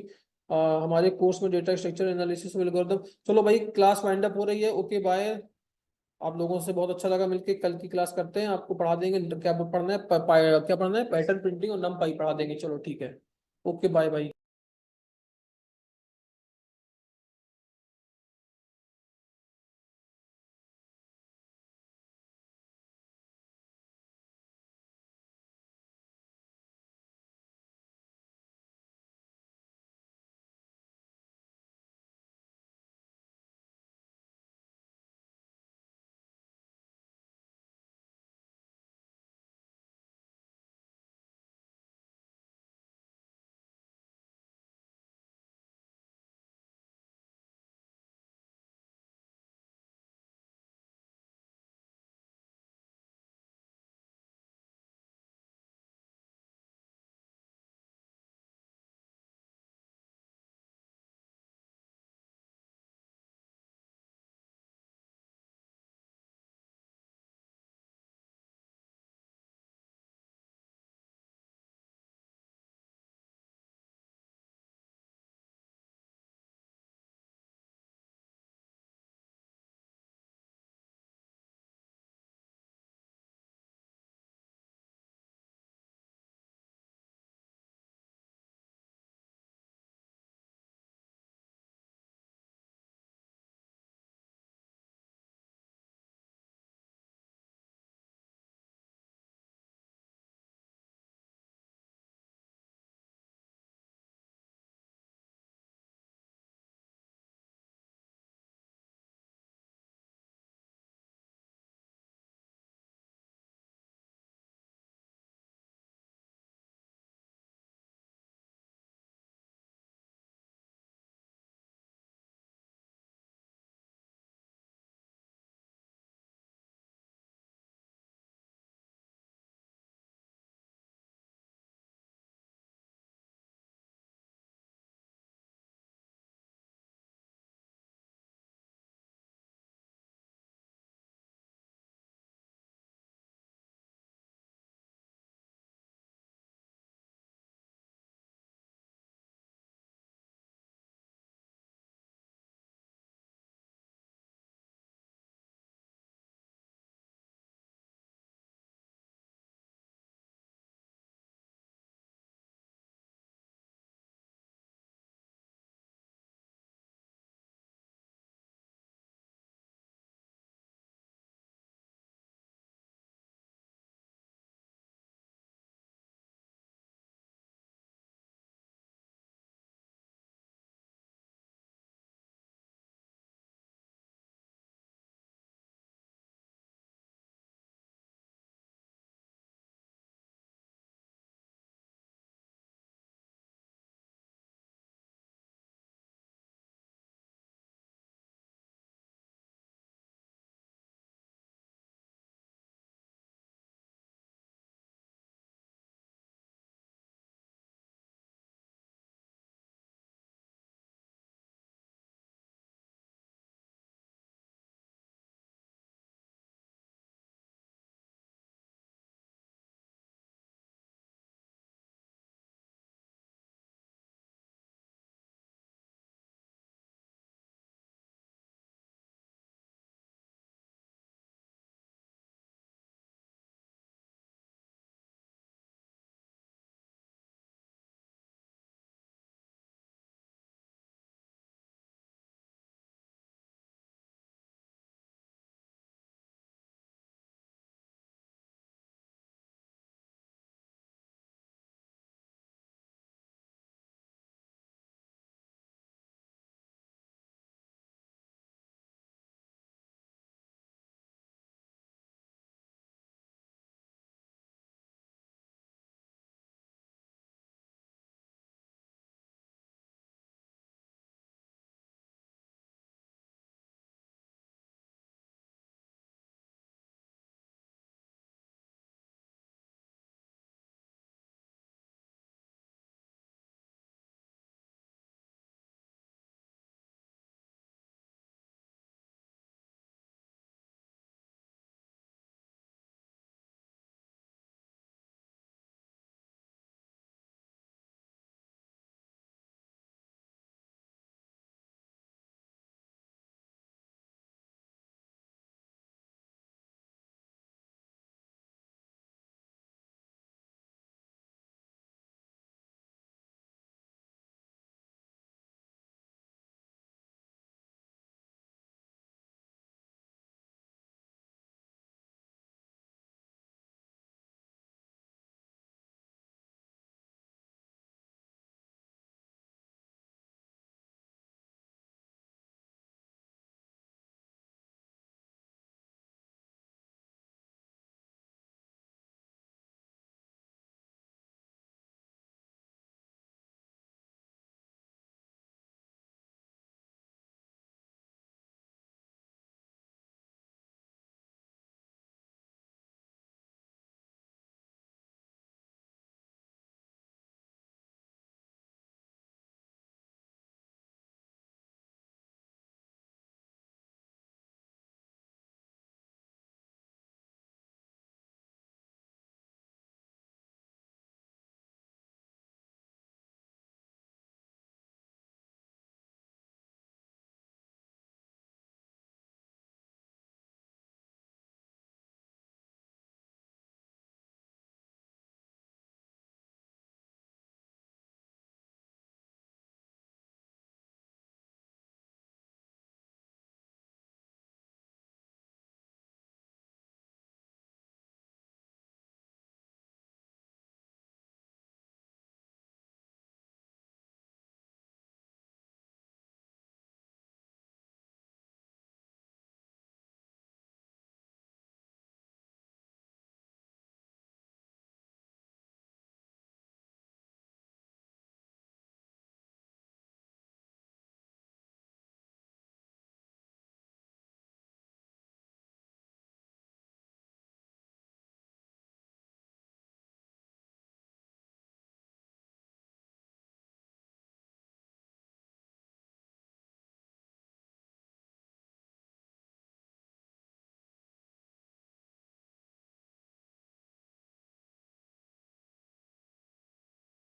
हमारे कोर्स में डेटा स्ट्रक्चर एनालिसिस में एल्गोरिथम। चलो भाई क्लास वाइंड अप हो रही है, ओके बाय। आप लोगों से बहुत अच्छा लगा मिलके, कल की क्लास करते हैं, आपको पढ़ा देंगे क्या पढ़ना है, क्या पढ़ना है, पैटर्न प्रिंटिंग और नम पाई पढ़ा देंगे, चलो ठीक है, ओके बाय बाय।